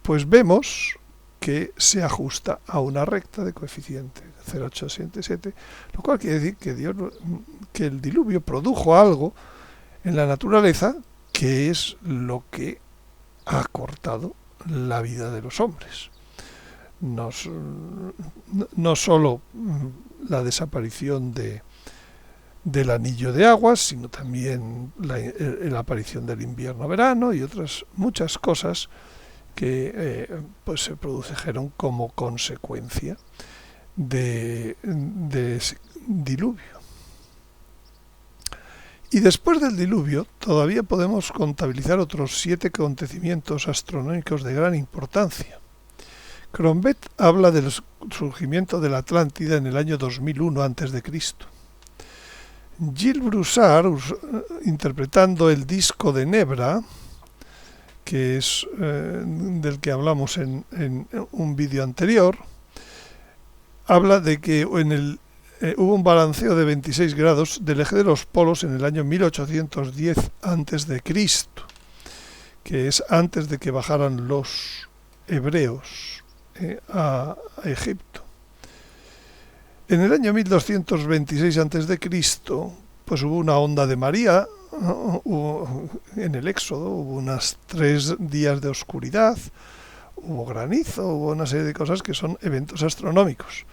pues vemos que se ajusta a una recta de coeficiente 0,877, lo cual quiere decir que el diluvio produjo algo en la naturaleza que es lo que ha cortado la vida de los hombres. No solo la desaparición del anillo de aguas, sino también la aparición del invierno-verano y otras muchas cosas que pues se produjeron como consecuencia de ese diluvio. Y después del diluvio todavía podemos contabilizar otros 7 acontecimientos astronómicos de gran importancia. Crombet habla del surgimiento de la Atlántida en el año 2001 a.C. Gilles Broussard, interpretando el disco de Nebra, que es del que hablamos en un vídeo anterior, habla de que hubo un balanceo de 26 grados del eje de los polos en el año 1810 a.C., que es antes de que bajaran los hebreos a Egipto. En el año 1226 a.C., pues hubo una onda de María, en el Éxodo hubo unos 3 días de oscuridad, hubo granizo, hubo una serie de cosas que son eventos astronómicos.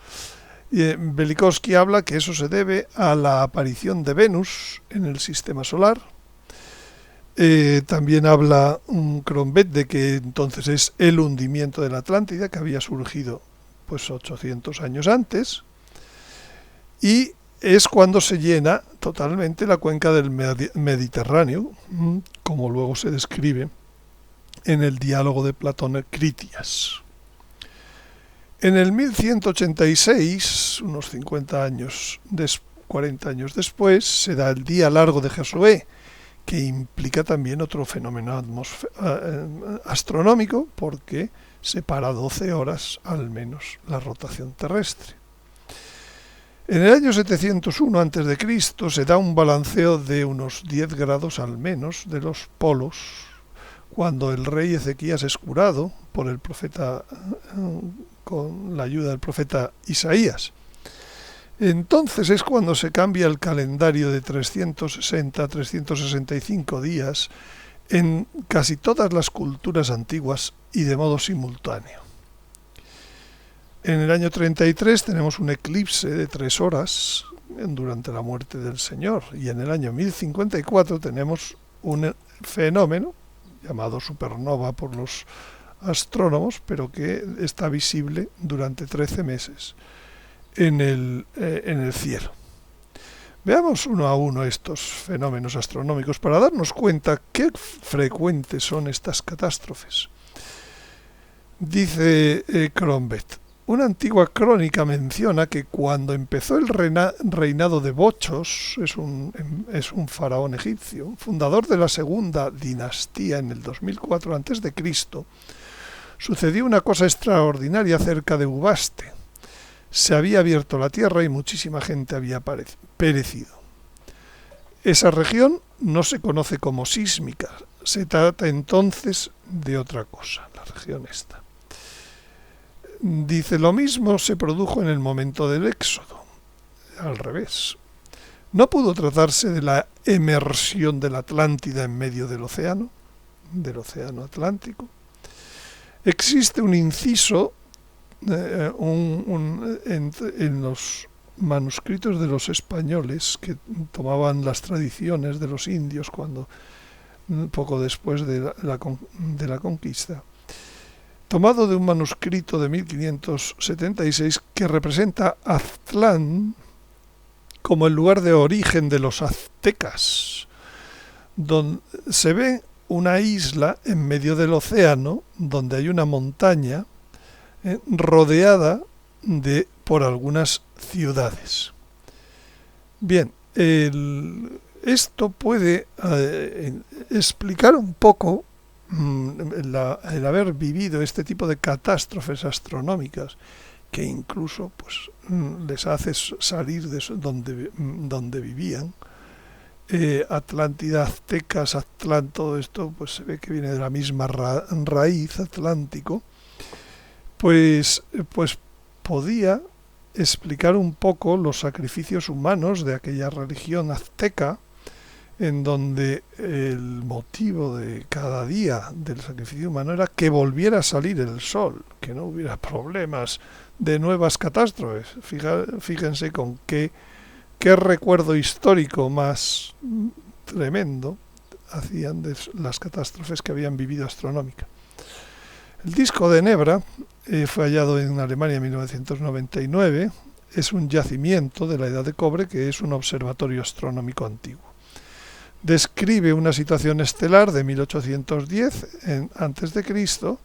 Y Velikovsky habla que eso se debe a la aparición de Venus en el sistema solar. También habla Crombet de que entonces es el hundimiento de la Atlántida, que había surgido pues 800 años antes, y es cuando se llena totalmente la cuenca del Mediterráneo, como luego se describe en el diálogo de Platón Critias. En el 1186, unos 40 años después, se da el Día Largo de Josué, que implica también otro fenómeno astronómico, porque separa 12 horas al menos la rotación terrestre. En el año 701 a.C. se da un balanceo de unos 10 grados al menos de los polos, cuando el rey Ezequías es curado por el profeta, con la ayuda del profeta Isaías. Entonces es cuando se cambia el calendario de 360 a 365 días en casi todas las culturas antiguas y de modo simultáneo. En el año 33 tenemos un eclipse de 3 horas durante la muerte del Señor, y en el año 1054 tenemos un fenómeno llamado supernova por los astrónomos, pero que está visible durante 13 meses en el cielo. Veamos uno a uno estos fenómenos astronómicos para darnos cuenta qué frecuentes son estas catástrofes. Dice Crombeth: una antigua crónica menciona que cuando empezó el reinado de Bochos, es un faraón egipcio, fundador de la segunda dinastía en el 2004 a.C., sucedió una cosa extraordinaria cerca de Ubaste. Se había abierto la tierra y muchísima gente había perecido. Esa región no se conoce como sísmica, se trata entonces de otra cosa, la región esta. Dice, lo mismo se produjo en el momento del éxodo, al revés. No pudo tratarse de la emersión de la Atlántida en medio del océano Atlántico. Existe un inciso en los manuscritos de los españoles que tomaban las tradiciones de los indios cuando poco después de la conquista, tomado de un manuscrito de 1576 que representa Aztlán como el lugar de origen de los aztecas, donde se ve una isla en medio del océano donde hay una montaña rodeada por algunas ciudades. Bien, esto puede explicar un poco el haber vivido este tipo de catástrofes astronómicas que incluso pues les hace salir de donde vivían. Atlántida, aztecas, Aztlán, todo esto pues se ve que viene de la misma raíz, Atlántico. Pues podía explicar un poco los sacrificios humanos de aquella religión azteca, en donde el motivo de cada día del sacrificio humano era que volviera a salir el sol, que no hubiera problemas de nuevas catástrofes. Fíjense con qué recuerdo histórico más tremendo hacían de las catástrofes que habían vivido astronómicas. El disco de Nebra fue hallado en Alemania en 1999. Es un yacimiento de la Edad de Cobre que es un observatorio astronómico antiguo. Describe una situación estelar de 1810 a.C.,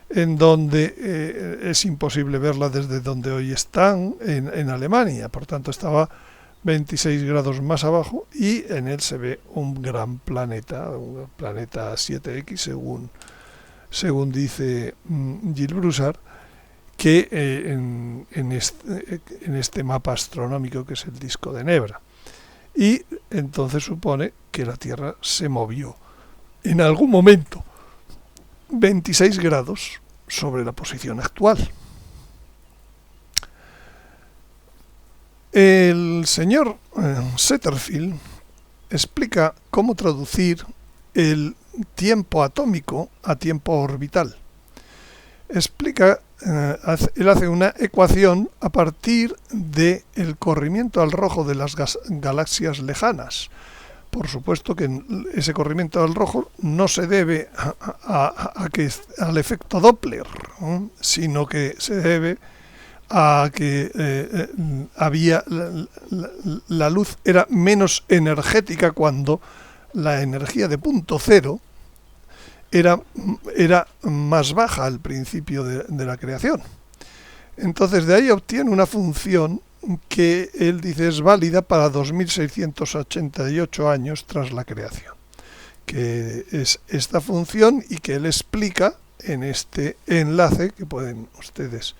en donde es imposible verla desde donde hoy están, en Alemania. Por tanto, estaba 26 grados más abajo y en él se ve un gran planeta, un planeta 7X, según dice Gilles Broussard, que en este mapa astronómico que es el disco de Nebra. Y entonces supone que la Tierra se movió en algún momento 26 grados sobre la posición actual. El señor Setterfield explica cómo traducir el tiempo atómico a tiempo orbital. Él hace una ecuación a partir del corrimiento al rojo de las galaxias lejanas. Por supuesto que ese corrimiento al rojo no se debe al efecto Doppler, sino que se debe a que la luz era menos energética cuando la energía de punto cero era más baja al principio de la creación. Entonces de ahí obtiene una función que él dice es válida para 2688 años tras la creación, que es esta función y que él explica en este enlace que pueden ustedes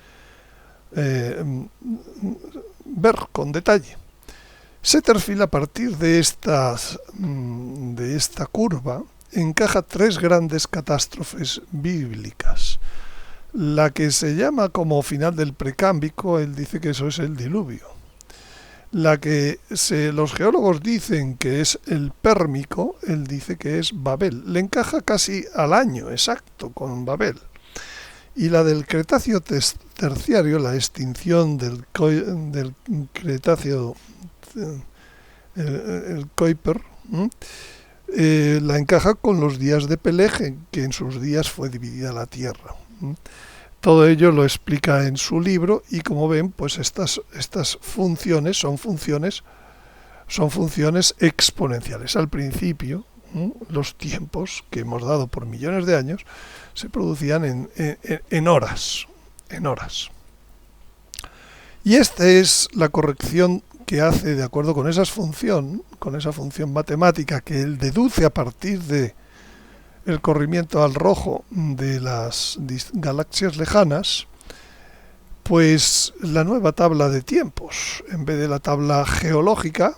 ver con detalle. Setterfield, a partir de esta curva, encaja 3 grandes catástrofes bíblicas. La que se llama como final del Precámbrico, él dice que eso es el diluvio. La que los geólogos dicen que es el Pérmico, él dice que es Babel. Le encaja casi al año exacto con Babel. Y la del Cretáceo terciario, la extinción del Cretáceo, el Kuiper, la encaja con los días de Peleg, que en sus días fue dividida la Tierra. Todo ello lo explica en su libro y como ven, pues estas funciones son funciones exponenciales. Al principio, los tiempos que hemos dado por millones de años se producían en horas, en horas. Y esta es la corrección que hace de acuerdo con esa función matemática que él deduce a partir de el corrimiento al rojo de las galaxias lejanas, pues la nueva tabla de tiempos, en vez de la tabla geológica,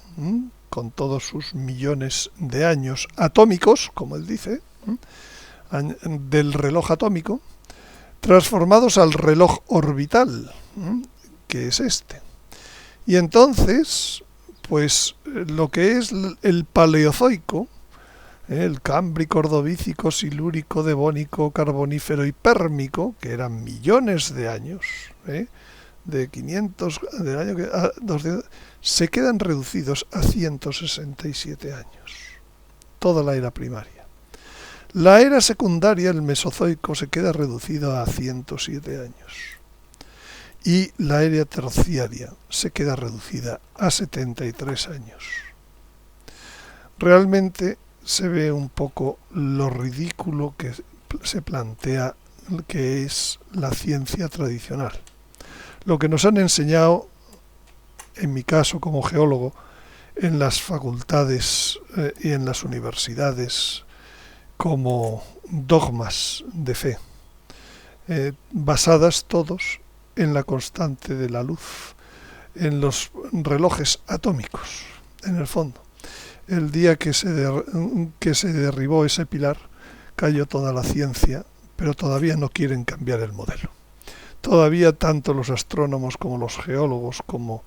con todos sus millones de años atómicos, como él dice, del reloj atómico, transformados al reloj orbital, que es este. Y entonces, pues lo que es el Paleozoico, el Cámbrico, Ordovícico, Silúrico, Devónico, Carbonífero y Pérmico, que eran millones de años, de 500 del año a 200, se quedan reducidos a 167 años. Toda la era primaria. La era secundaria, el Mesozoico, se queda reducido a 107 años. Y la era terciaria se queda reducida a 73 años. Realmente se ve un poco lo ridículo que se plantea que es la ciencia tradicional. Lo que nos han enseñado, en mi caso como geólogo, en las facultades y en las universidades como dogmas de fe, basadas todos en la constante de la luz, en los relojes atómicos, en el fondo. El día que se derribó ese pilar, cayó toda la ciencia, pero todavía no quieren cambiar el modelo. Todavía tanto los astrónomos como los geólogos, como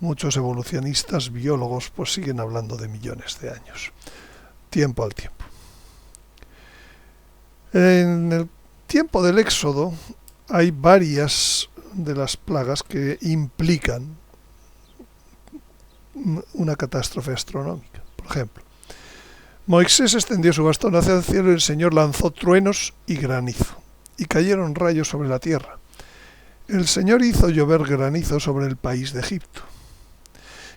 muchos evolucionistas, biólogos, pues siguen hablando de millones de años. Tiempo al tiempo. En el tiempo del Éxodo hay varias de las plagas que implican una catástrofe astronómica. Por ejemplo, Moisés extendió su bastón hacia el cielo y el Señor lanzó truenos y granizo, y cayeron rayos sobre la tierra. El Señor hizo llover granizo sobre el país de Egipto.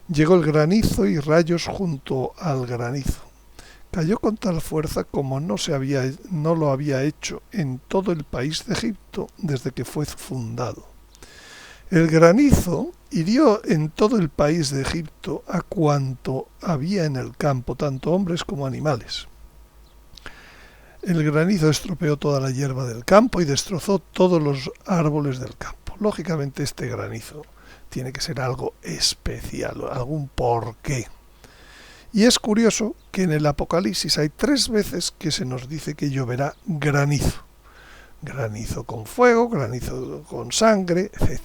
Llegó el granizo y rayos junto al granizo. Cayó con tal fuerza como no lo había hecho en todo el país de Egipto desde que fue fundado. El granizo hirió en todo el país de Egipto a cuanto había en el campo, tanto hombres como animales. El granizo estropeó toda la hierba del campo y destrozó todos los árboles del campo. Lógicamente este granizo tiene que ser algo especial, algún porqué. Y es curioso que en el Apocalipsis hay 3 veces que se nos dice que lloverá granizo. Granizo con fuego, granizo con sangre, etc.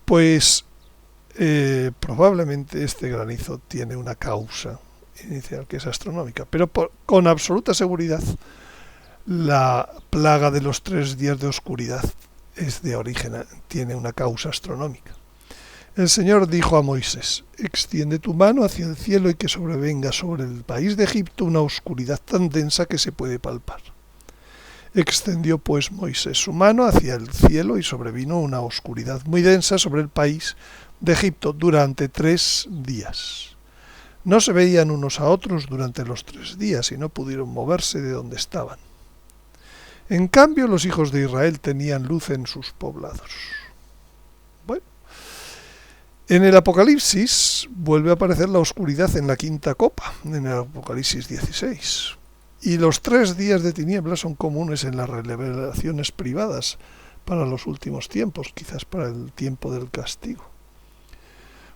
Pues probablemente este granizo tiene una causa inicial que es astronómica, pero con absoluta seguridad la plaga de los 3 días de oscuridad es de origen, tiene una causa astronómica. El Señor dijo a Moisés: extiende tu mano hacia el cielo y que sobrevenga sobre el país de Egipto una oscuridad tan densa que se puede palpar. Extendió pues Moisés su mano hacia el cielo y sobrevino una oscuridad muy densa sobre el país de Egipto durante 3 días. No se veían unos a otros durante los 3 días y no pudieron moverse de donde estaban. En cambio, los hijos de Israel tenían luz en sus poblados. Bueno, en el Apocalipsis vuelve a aparecer la oscuridad en la 5ª copa, en el Apocalipsis 16. Y los 3 días de tinieblas son comunes en las revelaciones privadas para los últimos tiempos, quizás para el tiempo del castigo.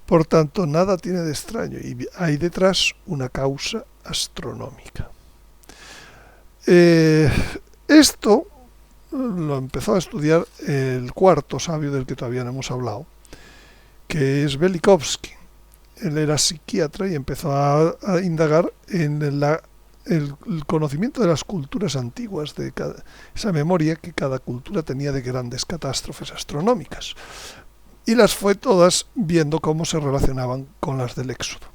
Por tanto, nada tiene de extraño y hay detrás una causa astronómica. Esto lo empezó a estudiar el 4º sabio del que todavía no hemos hablado, que es Velikovsky. Él era psiquiatra y empezó a indagar en el conocimiento de las culturas antiguas, de esa memoria que cada cultura tenía de grandes catástrofes astronómicas. Y las fue todas viendo cómo se relacionaban con las del Éxodo.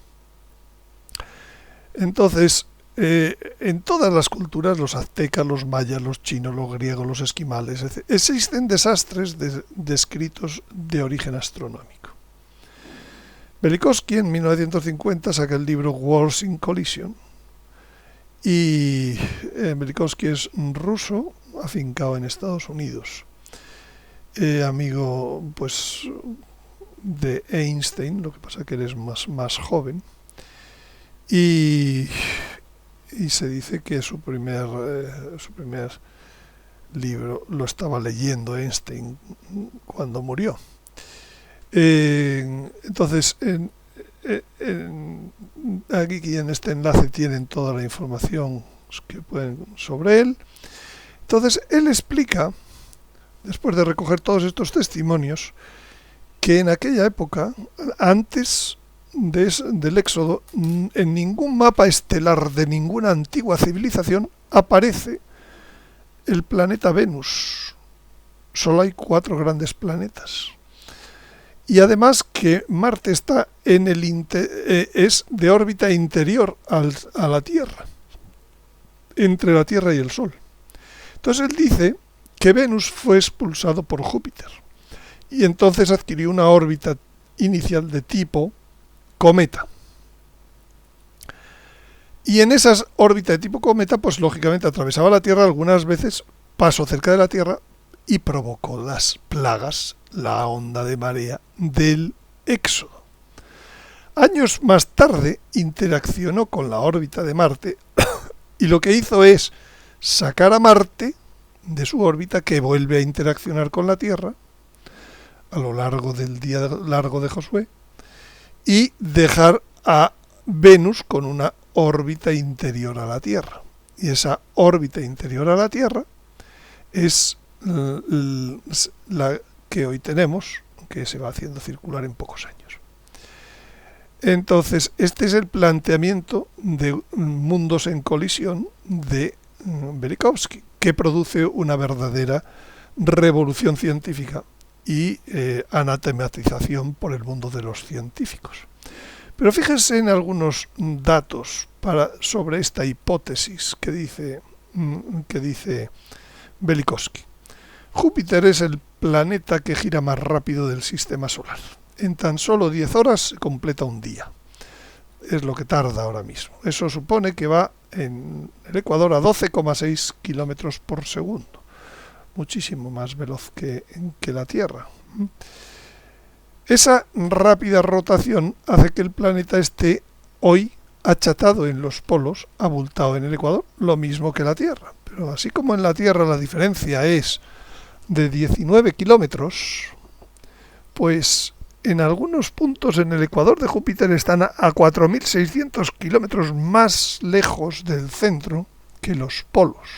Entonces, en todas las culturas, los aztecas, los mayas, los chinos, los griegos, los esquimales, etc., existen desastres descritos de origen astronómico. Velikovsky en 1950 saca el libro Wars in Collision, y Velikovsky es ruso, afincado en Estados Unidos, amigo pues de Einstein, lo que pasa que él es más joven, y se dice que su primer libro lo estaba leyendo Einstein cuando murió. Entonces, aquí en este enlace tienen toda la información que pueden sobre él. Entonces, él explica, después de recoger todos estos testimonios, que en aquella época, antes del Éxodo, en ningún mapa estelar de ninguna antigua civilización aparece el planeta Venus. Solo hay 4 grandes planetas. Y además que Marte está es de órbita interior a la Tierra, entre la Tierra y el Sol. Entonces él dice que Venus fue expulsado por Júpiter y entonces adquirió una órbita inicial de tipo cometa. Y en esas órbitas de tipo cometa, pues lógicamente atravesaba la Tierra algunas veces, pasó cerca de la Tierra y provocó las plagas, la onda de marea del Éxodo. Años más tarde interaccionó con la órbita de Marte y lo que hizo es sacar a Marte de su órbita, que vuelve a interaccionar con la Tierra a lo largo del día largo de Josué, y dejar a Venus con una órbita interior a la Tierra. Y esa órbita interior a la Tierra es la que hoy tenemos, que se va haciendo circular en pocos años. Entonces, este es el planteamiento de mundos en colisión de Velikovsky, que produce una verdadera revolución científica y anatematización por el mundo de los científicos. Pero fíjense en algunos datos sobre esta hipótesis que dice Velikovsky. Júpiter es el planeta que gira más rápido del sistema solar. En tan solo 10 horas se completa un día. Es lo que tarda ahora mismo. Eso supone que va en el Ecuador a 12,6 kilómetros por segundo. Muchísimo más veloz que la Tierra. Esa rápida rotación hace que el planeta esté hoy achatado en los polos, abultado en el Ecuador, lo mismo que la Tierra. Pero así como en la Tierra la diferencia es de 19 kilómetros, pues en algunos puntos en el Ecuador de Júpiter están a 4.600 kilómetros más lejos del centro que los polos.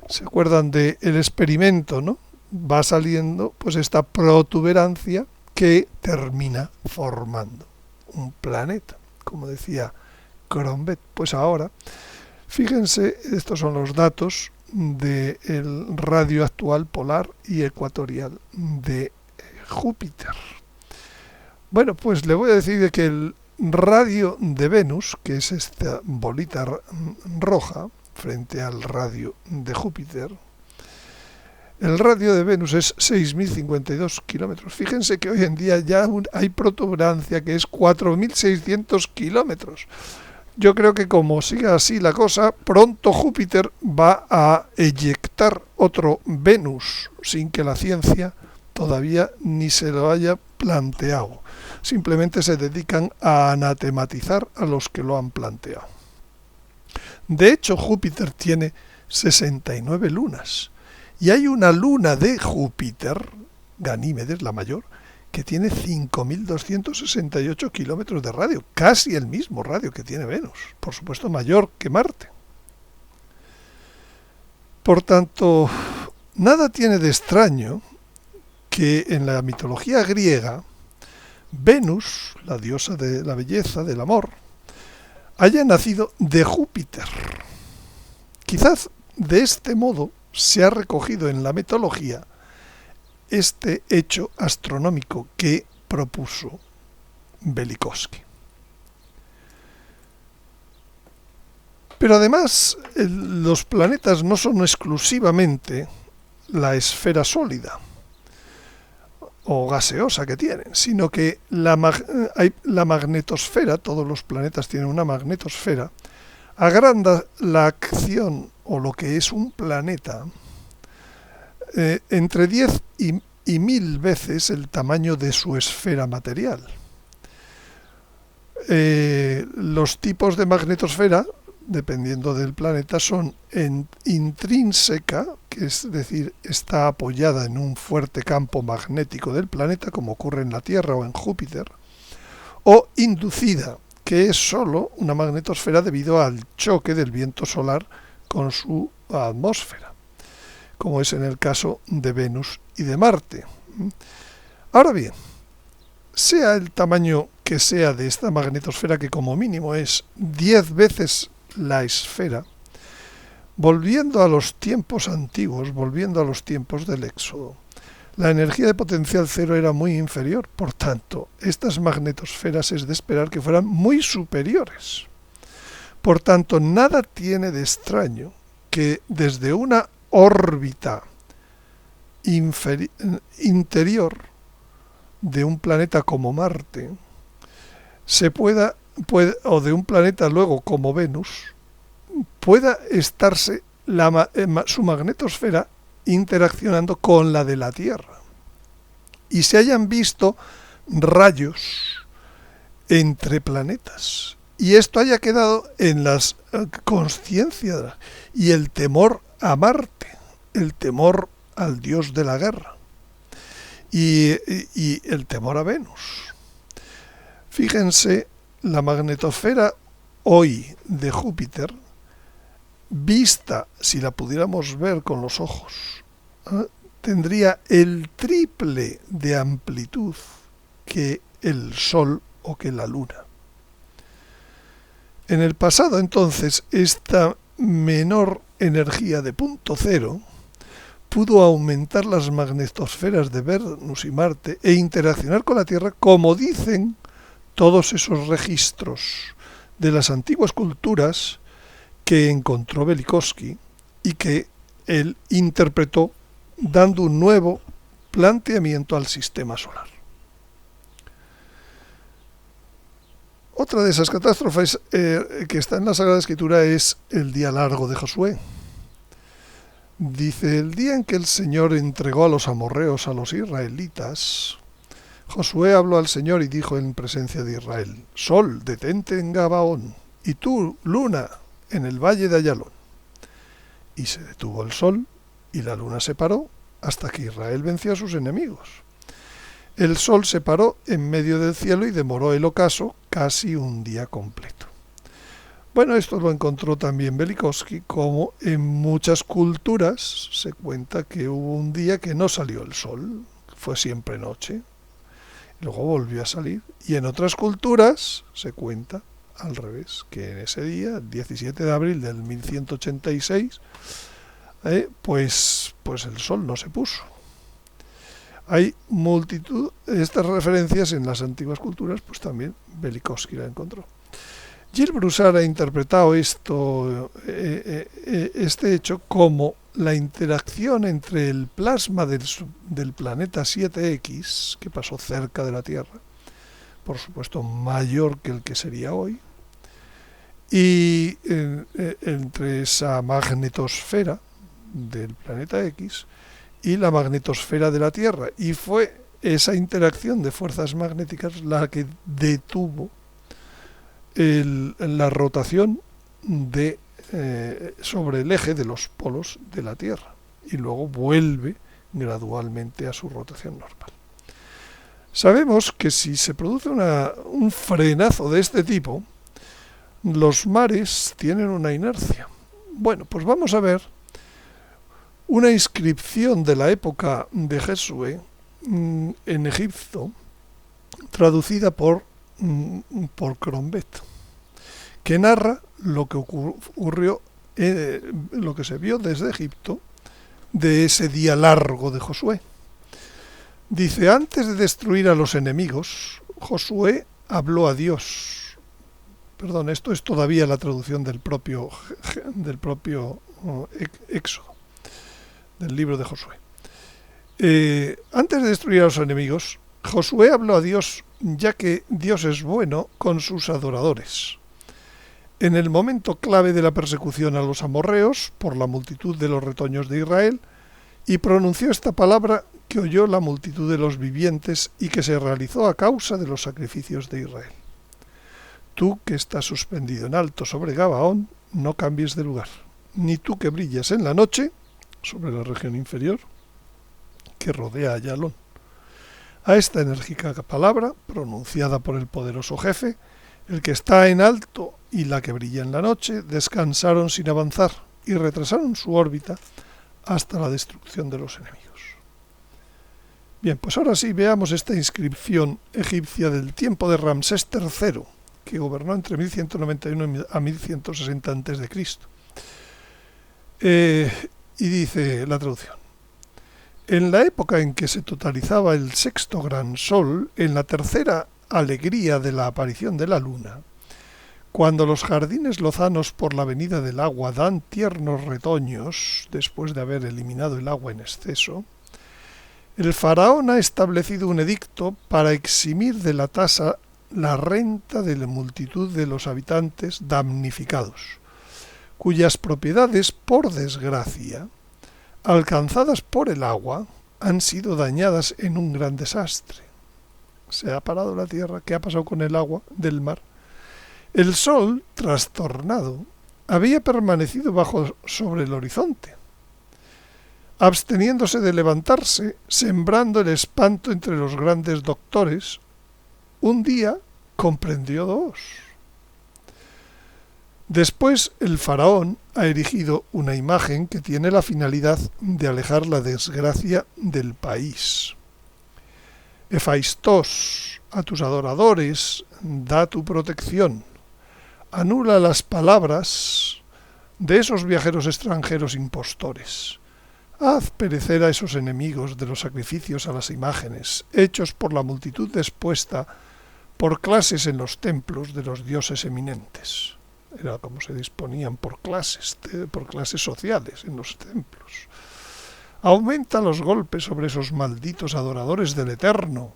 ¿Se acuerdan del experimento, no? Va saliendo pues esta protuberancia que termina formando un planeta, como decía Crombet. Pues ahora, fíjense, estos son los datos del radio actual polar y ecuatorial de Júpiter. Bueno, pues le voy a decir de que el radio de Venus, que es esta bolita roja frente al radio de Júpiter, el radio de Venus es 6.052 kilómetros. Fíjense que hoy en día ya hay protuberancia que es 4.600 kilómetros. Yo creo que como siga así la cosa, pronto Júpiter va a eyectar otro Venus sin que la ciencia todavía ni se lo haya planteado. Simplemente se dedican a anatematizar a los que lo han planteado. De hecho, Júpiter tiene 69 lunas. Y hay una luna de Júpiter, Ganímedes, la mayor, que tiene 5.268 kilómetros de radio, casi el mismo radio que tiene Venus, por supuesto mayor que Marte. Por tanto, nada tiene de extraño que en la mitología griega Venus, la diosa de la belleza, del amor, haya nacido de Júpiter. Quizás de este modo se ha recogido en la mitología este hecho astronómico que propuso Velikovsky. Pero además, los planetas no son exclusivamente la esfera sólida o gaseosa que tienen, sino que hay la magnetosfera, todos los planetas tienen una magnetosfera, agranda la acción o lo que es un planeta entre 10 y 1000 veces el tamaño de su esfera material. Los tipos de magnetosfera, dependiendo del planeta, son intrínseca, que es decir, está apoyada en un fuerte campo magnético del planeta, como ocurre en la Tierra o en Júpiter, o inducida, que es solo una magnetosfera debido al choque del viento solar con su atmósfera, como es en el caso de Venus y de Marte. Ahora bien, sea el tamaño que sea de esta magnetosfera, que como mínimo es 10 veces la esfera, volviendo a los tiempos antiguos, volviendo a los tiempos del Éxodo, la energía de potencial cero era muy inferior, por tanto, estas magnetosferas es de esperar que fueran muy superiores. Por tanto, nada tiene de extraño que desde una órbita interior de un planeta como Marte o de un planeta luego como Venus, pueda estarse su magnetosfera interaccionando con la de la Tierra y se hayan visto rayos entre planetas y esto haya quedado en las conciencias y el temor a Marte, el temor al dios de la guerra y el temor a Venus. Fíjense, la magnetosfera hoy de Júpiter, vista, si la pudiéramos ver con los ojos, tendría el triple de amplitud que el Sol o que la Luna. En el pasado, entonces, esta menor energía de punto cero pudo aumentar las magnetosferas de Venus y Marte e interaccionar con la Tierra, como dicen todos esos registros de las antiguas culturas que encontró Velikovsky y que él interpretó dando un nuevo planteamiento al sistema solar. Otra de esas catástrofes que está en la Sagrada Escritura es el día largo de Josué. Dice, el día en que el Señor entregó a los amorreos a los israelitas, Josué habló al Señor y dijo en presencia de Israel, Sol, detente en Gabaón, y tú, luna, en el valle de Ayalón. Y se detuvo el sol, y la luna se paró, hasta que Israel venció a sus enemigos. El sol se paró en medio del cielo y demoró el ocaso casi un día completo. Bueno, esto lo encontró también Velikovsky, como en muchas culturas se cuenta que hubo un día que no salió el sol, fue siempre noche, luego volvió a salir, y en otras culturas se cuenta al revés, que en ese día, el 17 de abril del 1186, pues el sol no se puso. Hay multitud de estas referencias en las antiguas culturas, pues también Velikovsky la encontró. Gilles Broussard ha interpretado este hecho como la interacción entre el plasma del planeta 7X, que pasó cerca de la Tierra, por supuesto mayor que el que sería hoy, y entre esa magnetosfera del planeta X y la magnetosfera de la Tierra. Y fue esa interacción de fuerzas magnéticas la que detuvo la rotación sobre el eje de los polos de la Tierra y luego vuelve gradualmente a su rotación normal. Sabemos que si se produce un frenazo de este tipo, los mares tienen una inercia. Bueno, pues vamos a ver una inscripción de la época de Josué en Egipto, traducida por Crombet, que narra lo que ocurrió, lo que se vio desde Egipto, de ese día largo de Josué. Dice: antes de destruir a los enemigos, Josué habló a Dios. Perdón, esto es todavía la traducción del propio Éxodo, del libro de Josué. Antes de destruir a los enemigos, Josué habló a Dios, ya que Dios es bueno con sus adoradores. En el momento clave de la persecución a los amorreos, por la multitud de los retoños de Israel, y pronunció esta palabra que oyó la multitud de los vivientes y que se realizó a causa de los sacrificios de Israel. Tú que estás suspendido en alto sobre Gabaón, no cambies de lugar, ni tú que brillas en la noche, sobre la región inferior, que rodea a Ayalón. A esta enérgica palabra, pronunciada por el poderoso jefe, el que está en alto y la que brilla en la noche, descansaron sin avanzar y retrasaron su órbita hasta la destrucción de los enemigos. Bien, pues ahora sí veamos esta inscripción egipcia del tiempo de Ramsés III, que gobernó entre 1191 a 1160 a.C. Y dice la traducción: en la época en que se totalizaba el sexto gran sol, en la tercera alegría de la aparición de la luna, cuando los jardines lozanos por la venida del agua dan tiernos retoños, después de haber eliminado el agua en exceso, el faraón ha establecido un edicto para eximir de la tasa la renta de la multitud de los habitantes damnificados, cuyas propiedades, por desgracia, alcanzadas por el agua, han sido dañadas en un gran desastre. Se ha parado la tierra. ¿Qué ha pasado con el agua del mar? El sol, trastornado, había permanecido sobre el horizonte, absteniéndose de levantarse, sembrando el espanto entre los grandes doctores. Un día comprendió dos. Después el faraón ha erigido una imagen que tiene la finalidad de alejar la desgracia del país. Hefaistos, a tus adoradores da tu protección. Anula las palabras de esos viajeros extranjeros impostores. Haz perecer a esos enemigos de los sacrificios a las imágenes, hechos por la multitud dispuesta por clases en los templos de los dioses eminentes. Era como se disponían por clases sociales en los templos. Aumenta los golpes sobre esos malditos adoradores del Eterno.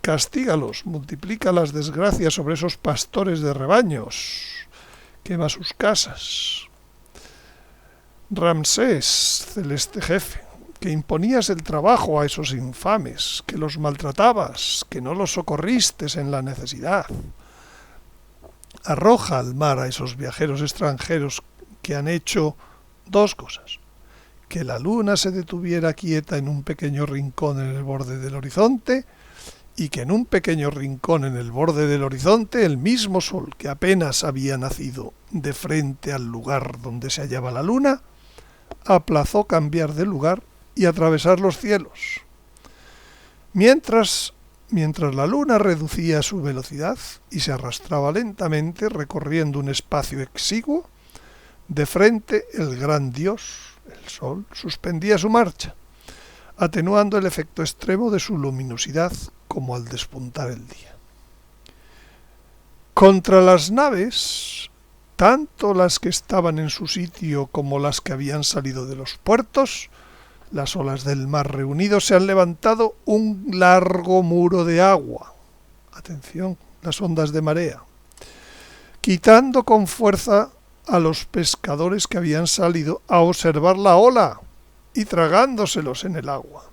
Castígalos, multiplica las desgracias sobre esos pastores de rebaños. Quema sus casas. Ramsés, celeste jefe, que imponías el trabajo a esos infames, que los maltratabas, que no los socorristes en la necesidad. Arroja al mar a esos viajeros extranjeros que han hecho dos cosas: que la luna se detuviera quieta en un pequeño rincón en el borde del horizonte, y que en un pequeño rincón en el borde del horizonte el mismo sol que apenas había nacido de frente al lugar donde se hallaba la luna, aplazó cambiar de lugar y atravesar los cielos. Mientras la luna reducía su velocidad y se arrastraba lentamente recorriendo un espacio exiguo, de frente el gran dios, el sol, suspendía su marcha, atenuando el efecto extremo de su luminosidad como al despuntar el día. Contra las naves, tanto las que estaban en su sitio como las que habían salido de los puertos, las olas del mar reunidos se han levantado un largo muro de agua. Atención, las ondas de marea. Quitando con fuerza a los pescadores que habían salido a observar la ola y tragándoselos en el agua.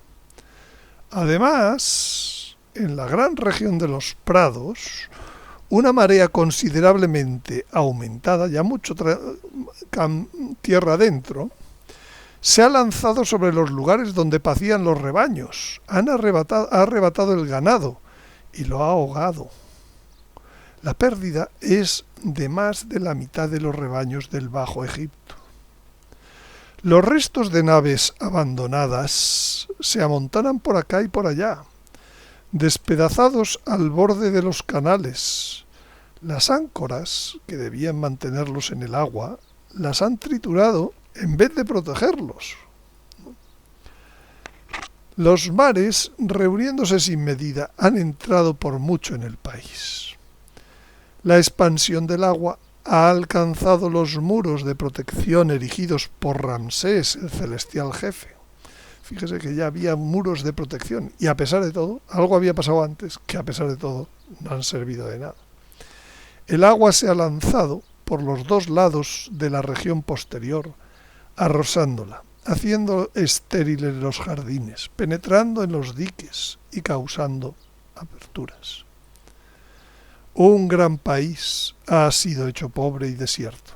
Además, en la gran región de los prados, una marea considerablemente aumentada, ya mucho tierra adentro, se ha lanzado sobre los lugares donde pacían los rebaños, ha arrebatado el ganado y lo ha ahogado. La pérdida es de más de la mitad de los rebaños del Bajo Egipto. Los restos de naves abandonadas se amontonan por acá y por allá, despedazados al borde de los canales. Las áncoras, que debían mantenerlos en el agua, las han triturado en vez de protegerlos. Los mares, reuniéndose sin medida, han entrado por mucho en el país. La expansión del agua ha alcanzado los muros de protección erigidos por Ramsés, el celestial jefe. Fíjese que ya había muros de protección y a pesar de todo, algo había pasado antes que a pesar de todo no han servido de nada. El agua se ha lanzado por los dos lados de la región posterior, arrasándola, haciendo estériles los jardines, penetrando en los diques y causando aperturas. Un gran país ha sido hecho pobre y desierto.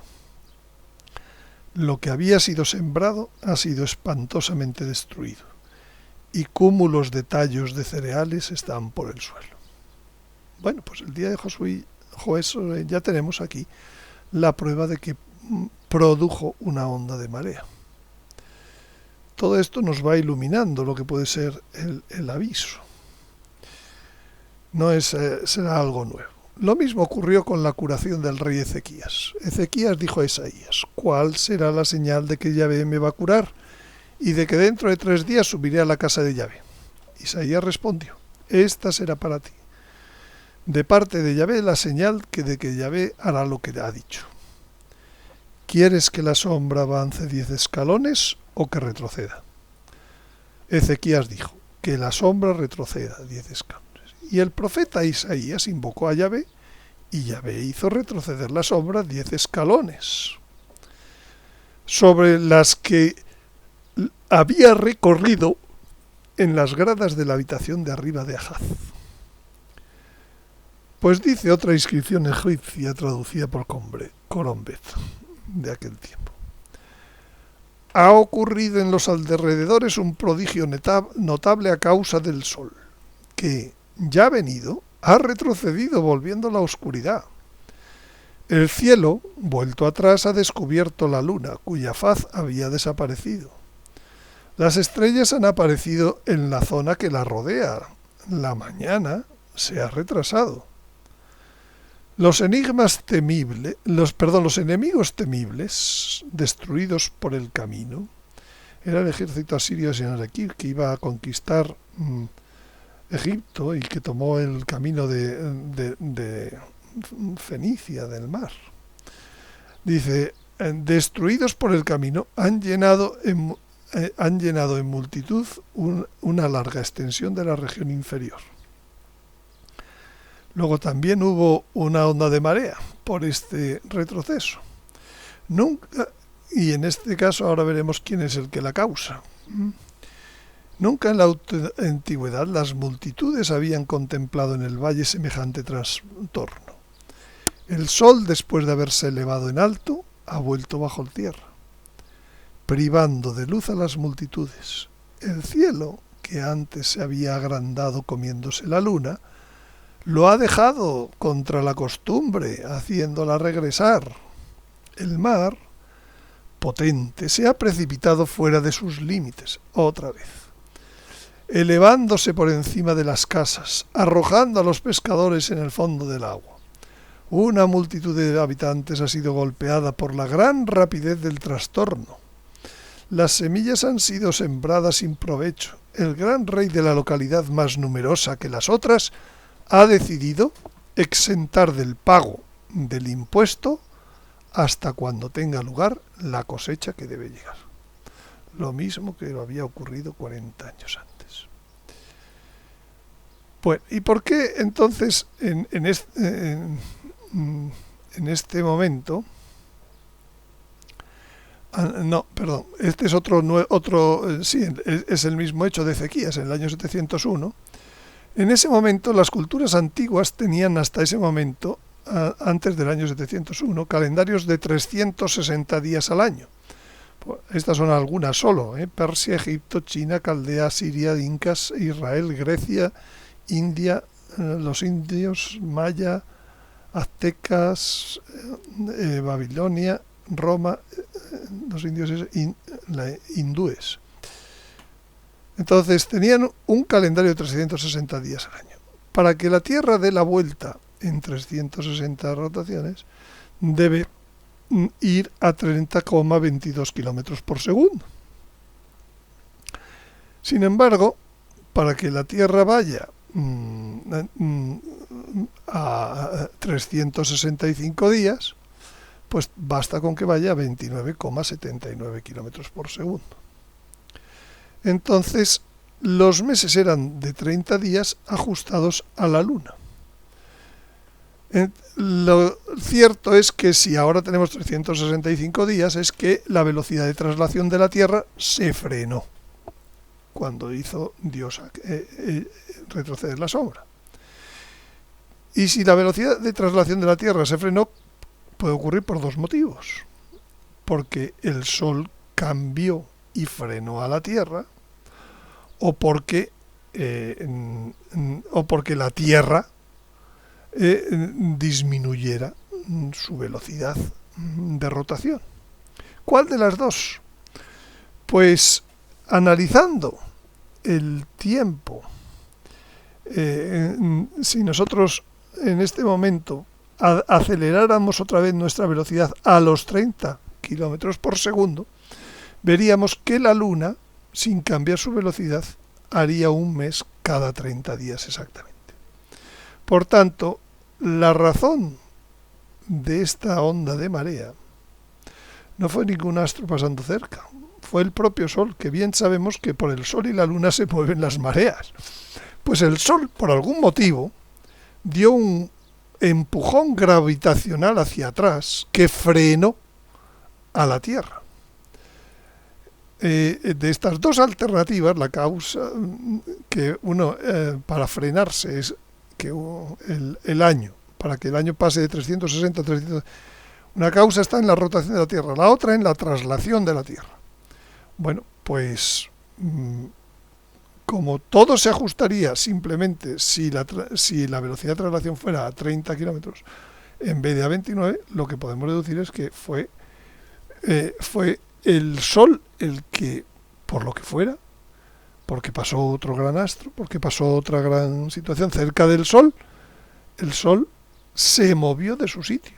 Lo que había sido sembrado ha sido espantosamente destruido y cúmulos de tallos de cereales están por el suelo. Bueno, pues el día de Josué ya tenemos aquí la prueba de que produjo una onda de marea. Todo esto nos va iluminando lo que puede ser el aviso. No será algo nuevo. Lo mismo ocurrió con la curación del rey Ezequías. Ezequías dijo a Isaías: ¿cuál será la señal de que Yahvé me va a curar y de que dentro de 3 días subiré a la casa de Yahvé? Isaías respondió: esta será para ti, de parte de Yahvé, la señal de que Yahvé hará lo que ha dicho. ¿Quieres que la sombra avance 10 escalones o que retroceda? Ezequías dijo: que la sombra retroceda 10 escalones. Y el profeta Isaías invocó a Yahvé, y Yahvé hizo retroceder la sombra 10 escalones, sobre las que había recorrido en las gradas de la habitación de arriba de Ahaz. Pues dice otra inscripción egipcia traducida por Corombet de aquel tiempo: ha ocurrido en los alrededores un prodigio notable a causa del sol, que, ya venido, ha retrocedido volviendo la oscuridad. El cielo, vuelto atrás, ha descubierto la luna, cuya faz había desaparecido. Las estrellas han aparecido en la zona que la rodea. La mañana se ha retrasado. Los enemigos temibles, destruidos por el camino, era el ejército asirio de Sennacherib, que iba a conquistar Egipto y que tomó el camino de Fenicia, del mar. Dice: destruidos por el camino, han llenado en multitud una larga extensión de la región inferior. Luego también hubo una onda de marea por este retroceso. Y en este caso ahora veremos quién es el que la causa. Nunca en la antigüedad las multitudes habían contemplado en el valle semejante trastorno. El sol, después de haberse elevado en alto, ha vuelto bajo tierra, privando de luz a las multitudes. El cielo, que antes se había agrandado comiéndose la luna, lo ha dejado contra la costumbre, haciéndola regresar. El mar, potente, se ha precipitado fuera de sus límites otra vez, elevándose por encima de las casas, arrojando a los pescadores en el fondo del agua. Una multitud de habitantes ha sido golpeada por la gran rapidez del trastorno. Las semillas han sido sembradas sin provecho. El gran rey de la localidad, más numerosa que las otras, ha decidido exentar del pago del impuesto hasta cuando tenga lugar la cosecha que debe llegar. Lo mismo que había ocurrido 40 años antes. Bueno, ¿y por qué entonces en este momento? Este es es el mismo hecho de Ezequías en el año 701. En ese momento las culturas antiguas tenían hasta ese momento, antes del año 701, calendarios de 360 días al año. Estas son algunas solo: Persia, Egipto, China, Caldea, Siria, Incas, Israel, Grecia, India, los indios, Maya, aztecas, Babilonia, Roma, los indios hindúes. Entonces tenían un calendario de 360 días al año. para que la Tierra dé la vuelta en 360 rotaciones, debe ir a 30,22 kilómetros por segundo. Sin embargo, para que la Tierra vaya a 365 días, pues basta con que vaya a 29,79 kilómetros por segundo. Entonces, los meses eran de 30 días ajustados a la Luna. Lo cierto es que si ahora tenemos 365 días, es que la velocidad de traslación de la Tierra se frenó cuando hizo Dios retroceder la sombra. Y si la velocidad de traslación de la Tierra se frenó, puede ocurrir por dos motivos. Porque el Sol cambió y frenó a la Tierra, o porque la Tierra disminuyera su velocidad de rotación. ¿Cuál de las dos? Pues analizando el tiempo, si nosotros en este momento aceleráramos otra vez nuestra velocidad a los 30 kilómetros por segundo, veríamos que la Luna, sin cambiar su velocidad, haría un mes cada 30 días exactamente. Por tanto, la razón de esta onda de marea no fue ningún astro pasando cerca, fue el propio Sol, que bien sabemos que por el Sol y la Luna se mueven las mareas. Pues el Sol, por algún motivo, dio un empujón gravitacional hacia atrás que frenó a la Tierra. De estas dos alternativas, la causa que uno para frenarse es que el año, para que el año pase de 360 a 300, una causa está en la rotación de la Tierra, la otra en la traslación de la Tierra. Bueno, pues como todo se ajustaría simplemente si la velocidad de traslación fuera a 30 kilómetros en vez de a 29, lo que podemos deducir es que fue el Sol el que, por lo que fuera, porque pasó otro gran astro, porque pasó otra gran situación cerca del Sol, el Sol se movió de su sitio.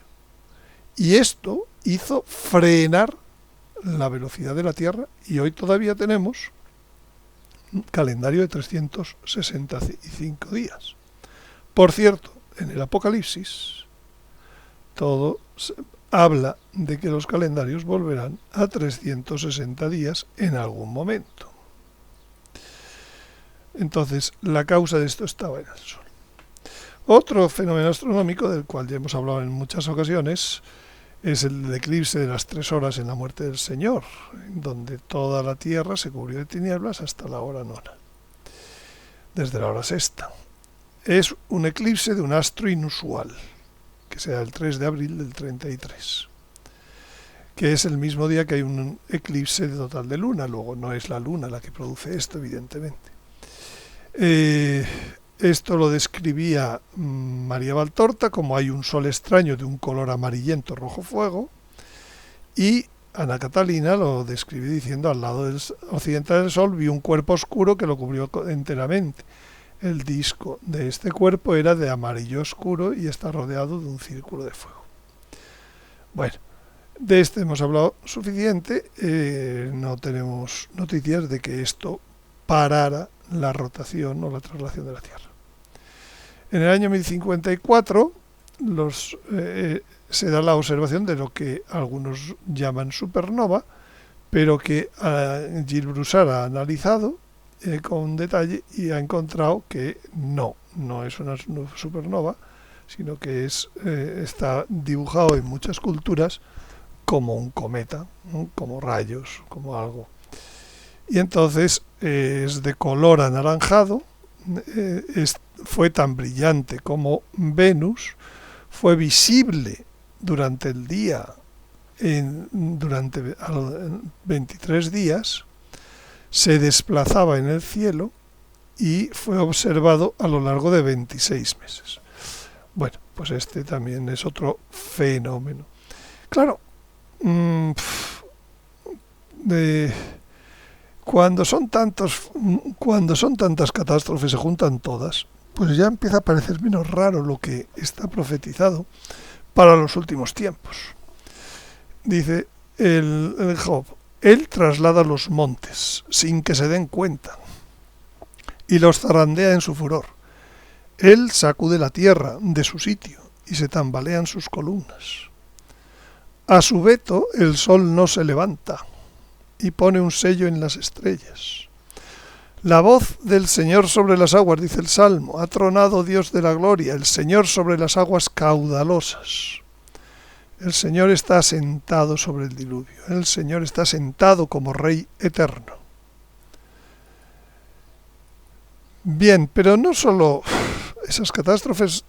Y esto hizo frenar la velocidad de la Tierra, y hoy todavía tenemos un calendario de 365 días. Por cierto, en el Apocalipsis todo habla de que los calendarios volverán a 360 días en algún momento. Entonces, la causa de esto estaba en el Sol. Otro fenómeno astronómico del cual ya hemos hablado en muchas ocasiones es el eclipse de las 3 horas en la muerte del Señor, donde toda la Tierra se cubrió de tinieblas hasta la hora nona, desde la hora sexta. Es un eclipse de un astro inusual, que será el 3 de abril del 33, que es el mismo día que hay un eclipse total de luna. Luego no es la luna la que produce esto, evidentemente. Esto lo describía María Valtorta como hay un sol extraño de un color amarillento rojo fuego, y Ana Catalina lo describe diciendo al lado occidental del sol vi un cuerpo oscuro que lo cubrió enteramente. El disco de este cuerpo era de amarillo oscuro y está rodeado de un círculo de fuego. Bueno, de este hemos hablado suficiente. No tenemos noticias de que esto parara la rotación o la traslación de la Tierra. En el año 1054 se da la observación de lo que algunos llaman supernova, pero que Gilles Broussard ha analizado con detalle y ha encontrado que no es una supernova, sino que está dibujado en muchas culturas como un cometa, ¿no? Como rayos, como algo. Y entonces es de color anaranjado, fue tan brillante como Venus, fue visible durante el día, durante 23 días, se desplazaba en el cielo y fue observado a lo largo de 26 meses. Bueno, pues este también es otro fenómeno. Claro, cuando son tantas catástrofes, se juntan todas, pues ya empieza a parecer menos raro lo que está profetizado para los últimos tiempos. Dice el Job, él traslada los montes sin que se den cuenta y los zarandea en su furor. Él sacude la tierra de su sitio y se tambalean sus columnas. A su veto el sol no se levanta y pone un sello en las estrellas. La voz del Señor sobre las aguas, dice el Salmo, ha tronado Dios de la gloria, el Señor sobre las aguas caudalosas. El Señor está sentado sobre el diluvio, el Señor está sentado como Rey eterno. Bien, pero no solo esas catástrofes,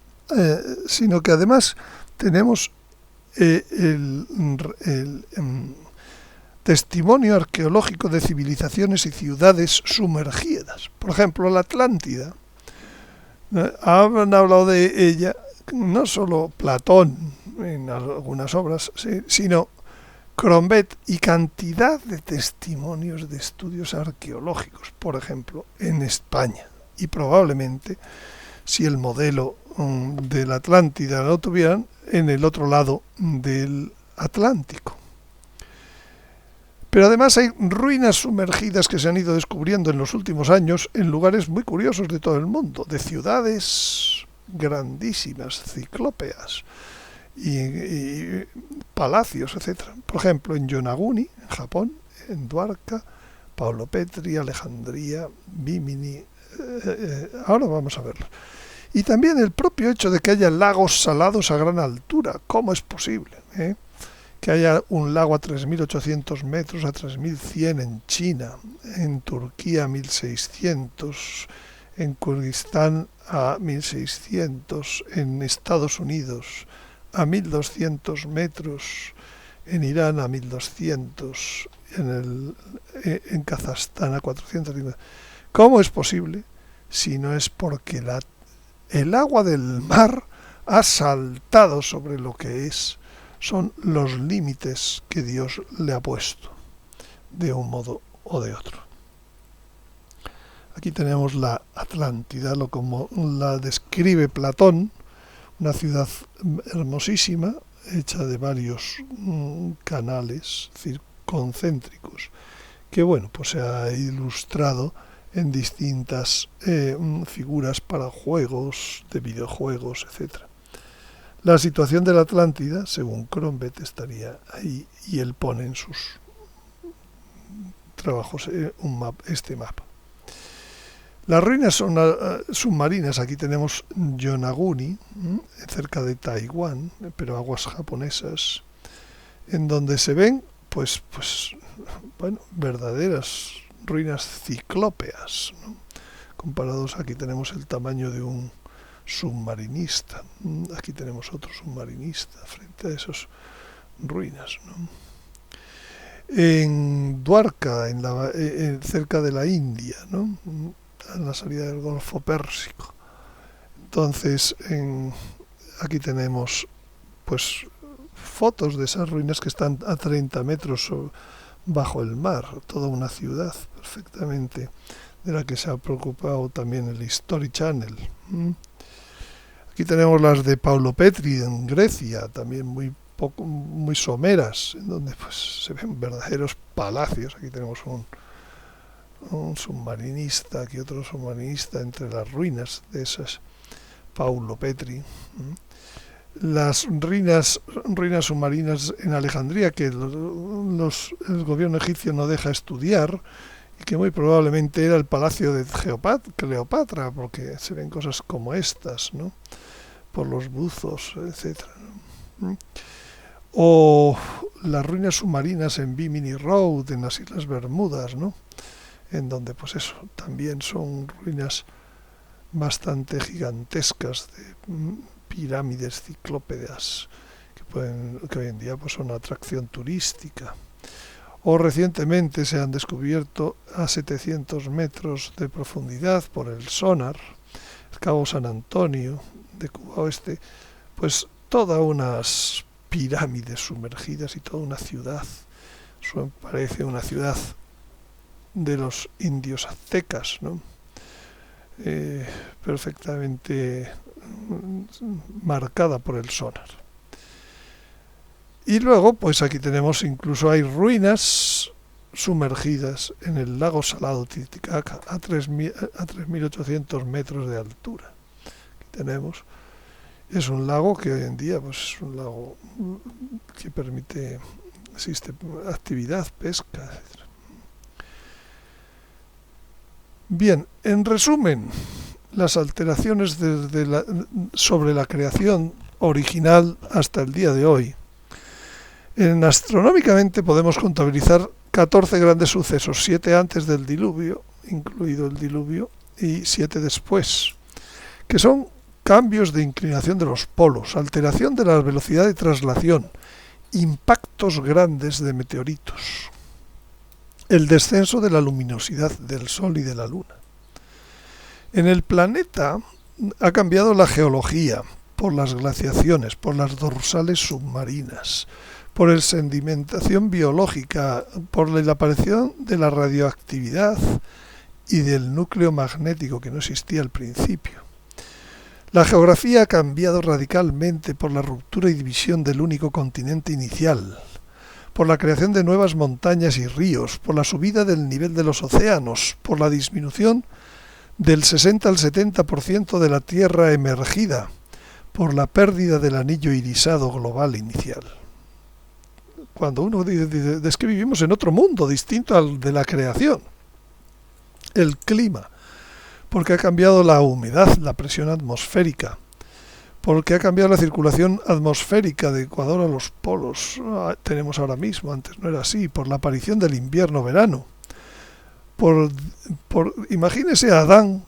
sino que además tenemos el testimonio arqueológico de civilizaciones y ciudades sumergidas. Por ejemplo, la Atlántida. Han hablado de ella no solo Platón en algunas obras, sino Crombet y cantidad de testimonios de estudios arqueológicos, por ejemplo, en España. Y probablemente, si el modelo de la Atlántida lo tuvieran, en el otro lado del Atlántico. Pero además hay ruinas sumergidas que se han ido descubriendo en los últimos años en lugares muy curiosos de todo el mundo, de ciudades grandísimas, ciclópeas y palacios, etc. Por ejemplo, en Yonaguni, en Japón, en Dwarka, Paulo Petri, Alejandría, Bimini. Ahora vamos a verlo. Y también el propio hecho de que haya lagos salados a gran altura. ¿Cómo es posible? Que haya un lago a 3.800 metros, a 3.100 en China, en Turquía a 1.600, en Kurdistán a 1.600, en Estados Unidos a 1.200 metros, en Irán a 1.200, en Kazajstán a 450. ¿Cómo es posible? Si no es porque el agua del mar ha saltado sobre lo que son los límites que Dios le ha puesto, de un modo o de otro. Aquí tenemos la Atlántida, como la describe Platón, una ciudad hermosísima, hecha de varios canales concéntricos, que bueno, pues se ha ilustrado en distintas figuras para juegos, de videojuegos, etc. La situación de la Atlántida, según Crombet, estaría ahí, y él pone en sus trabajos este mapa. Las ruinas son submarinas. Aquí tenemos Yonaguni, cerca de Taiwán, pero aguas japonesas, en donde se ven verdaderas ruinas ciclópeas, ¿no? Comparados, aquí tenemos el tamaño de un submarinista. Aquí tenemos otro submarinista frente a esas ruinas, ¿no? En Dwarka, cerca de la India, ¿no? A la salida del Golfo Pérsico. Entonces, aquí tenemos fotos de esas ruinas que están a 30 metros bajo el mar, toda una ciudad perfectamente, de la que se ha preocupado también el History Channel. Aquí tenemos las de Paulo Petri en Grecia, también muy someras, en donde se ven verdaderos palacios. Aquí tenemos un submarinista, aquí otro submarinista entre las ruinas de esas Paulo Petri. Las ruinas submarinas en Alejandría, que el gobierno egipcio no deja estudiar, y que muy probablemente era el palacio de Cleopatra, porque se ven cosas como estas, ¿no? Por los buzos, etc. O las ruinas submarinas en Bimini Road, en las Islas Bermudas, ¿no? En donde también son ruinas bastante gigantescas de pirámides ciclópedas que hoy en día son una atracción turística. O recientemente se han descubierto a 700 metros de profundidad por el sonar, el Cabo San Antonio de Cuba Oeste, todas unas pirámides sumergidas y toda una ciudad. Parece una ciudad de los indios aztecas, ¿no? perfectamente marcada por el sonar. Y luego, pues aquí tenemos, incluso hay ruinas sumergidas en el lago salado Titicaca a 3.800 metros de altura. Aquí tenemos, es un lago que hoy en día pues es un lago que permite, existe actividad, pesca, etc. Bien, en resumen, las alteraciones sobre la creación original hasta el día de hoy. Astronómicamente podemos contabilizar 14 grandes sucesos, 7 antes del diluvio, incluido el diluvio, y 7 después, que son cambios de inclinación de los polos, alteración de la velocidad de traslación, impactos grandes de meteoritos, el descenso de la luminosidad del Sol y de la Luna. En el planeta ha cambiado la geología por las glaciaciones, por las dorsales submarinas, por la sedimentación biológica, por la aparición de la radioactividad y del núcleo magnético que no existía al principio. La geografía ha cambiado radicalmente por la ruptura y división del único continente inicial, por la creación de nuevas montañas y ríos, por la subida del nivel de los océanos, por la disminución del 60 al 70% de la Tierra emergida, por la pérdida del anillo irisado global inicial. Cuando uno dice que vivimos en otro mundo distinto al de la creación. El clima, porque ha cambiado la humedad, la presión atmosférica, porque ha cambiado la circulación atmosférica de Ecuador a los polos. Tenemos ahora mismo, antes no era así, por la aparición del invierno-verano. Imagínese a Adán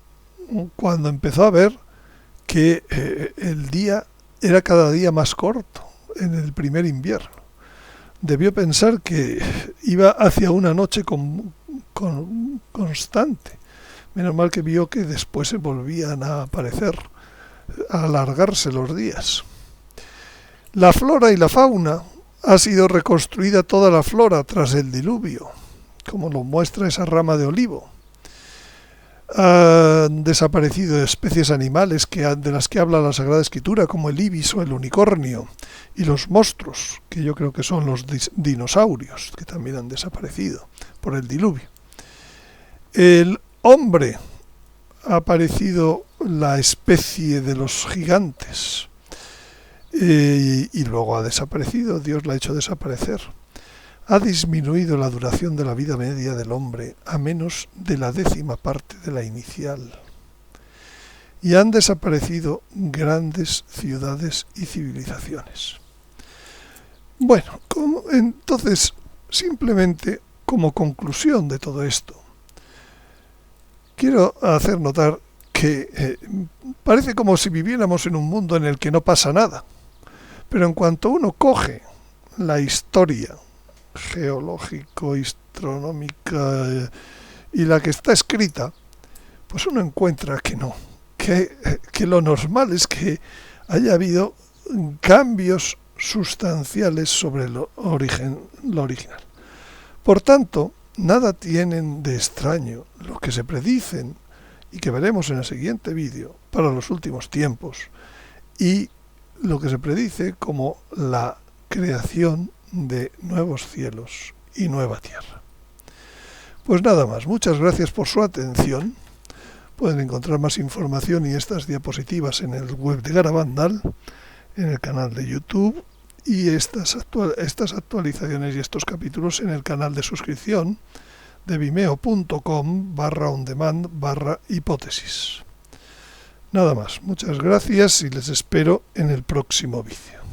cuando empezó a ver que el día era cada día más corto en el primer invierno. Debió pensar que iba hacia una noche constante. Menos mal que vio que después se volvían a aparecer, a alargarse los días. La flora y la fauna ha sido reconstruida toda la flora tras el diluvio, como lo muestra esa rama de olivo. Han desaparecido especies animales de las que habla la Sagrada Escritura, como el ibis o el unicornio, y los monstruos, que yo creo que son los dinosaurios, que también han desaparecido por el diluvio. El hombre, ha aparecido la especie de los gigantes, y luego ha desaparecido, Dios la ha hecho desaparecer. Ha disminuido la duración de la vida media del hombre a menos de la 10ª parte de la inicial. Y han desaparecido grandes ciudades y civilizaciones. Bueno, entonces, simplemente como conclusión de todo esto, quiero hacer notar que parece como si viviéramos en un mundo en el que no pasa nada. Pero en cuanto uno coge la historia geológico, astronómica y la que está escrita, pues uno encuentra que no, que lo normal es que haya habido cambios sustanciales sobre lo original. Por tanto, nada tienen de extraño lo que se predicen y que veremos en el siguiente vídeo para los últimos tiempos, y lo que se predice como la creación de nuevos cielos y nueva tierra. Pues nada más, muchas gracias por su atención. Pueden encontrar más información y estas diapositivas en el web de Garabandal, en el canal de YouTube, y estas actualizaciones y estos capítulos en el canal de suscripción de vimeo.com/ondemand/hipótesis. Nada más, muchas gracias y les espero en el próximo vídeo.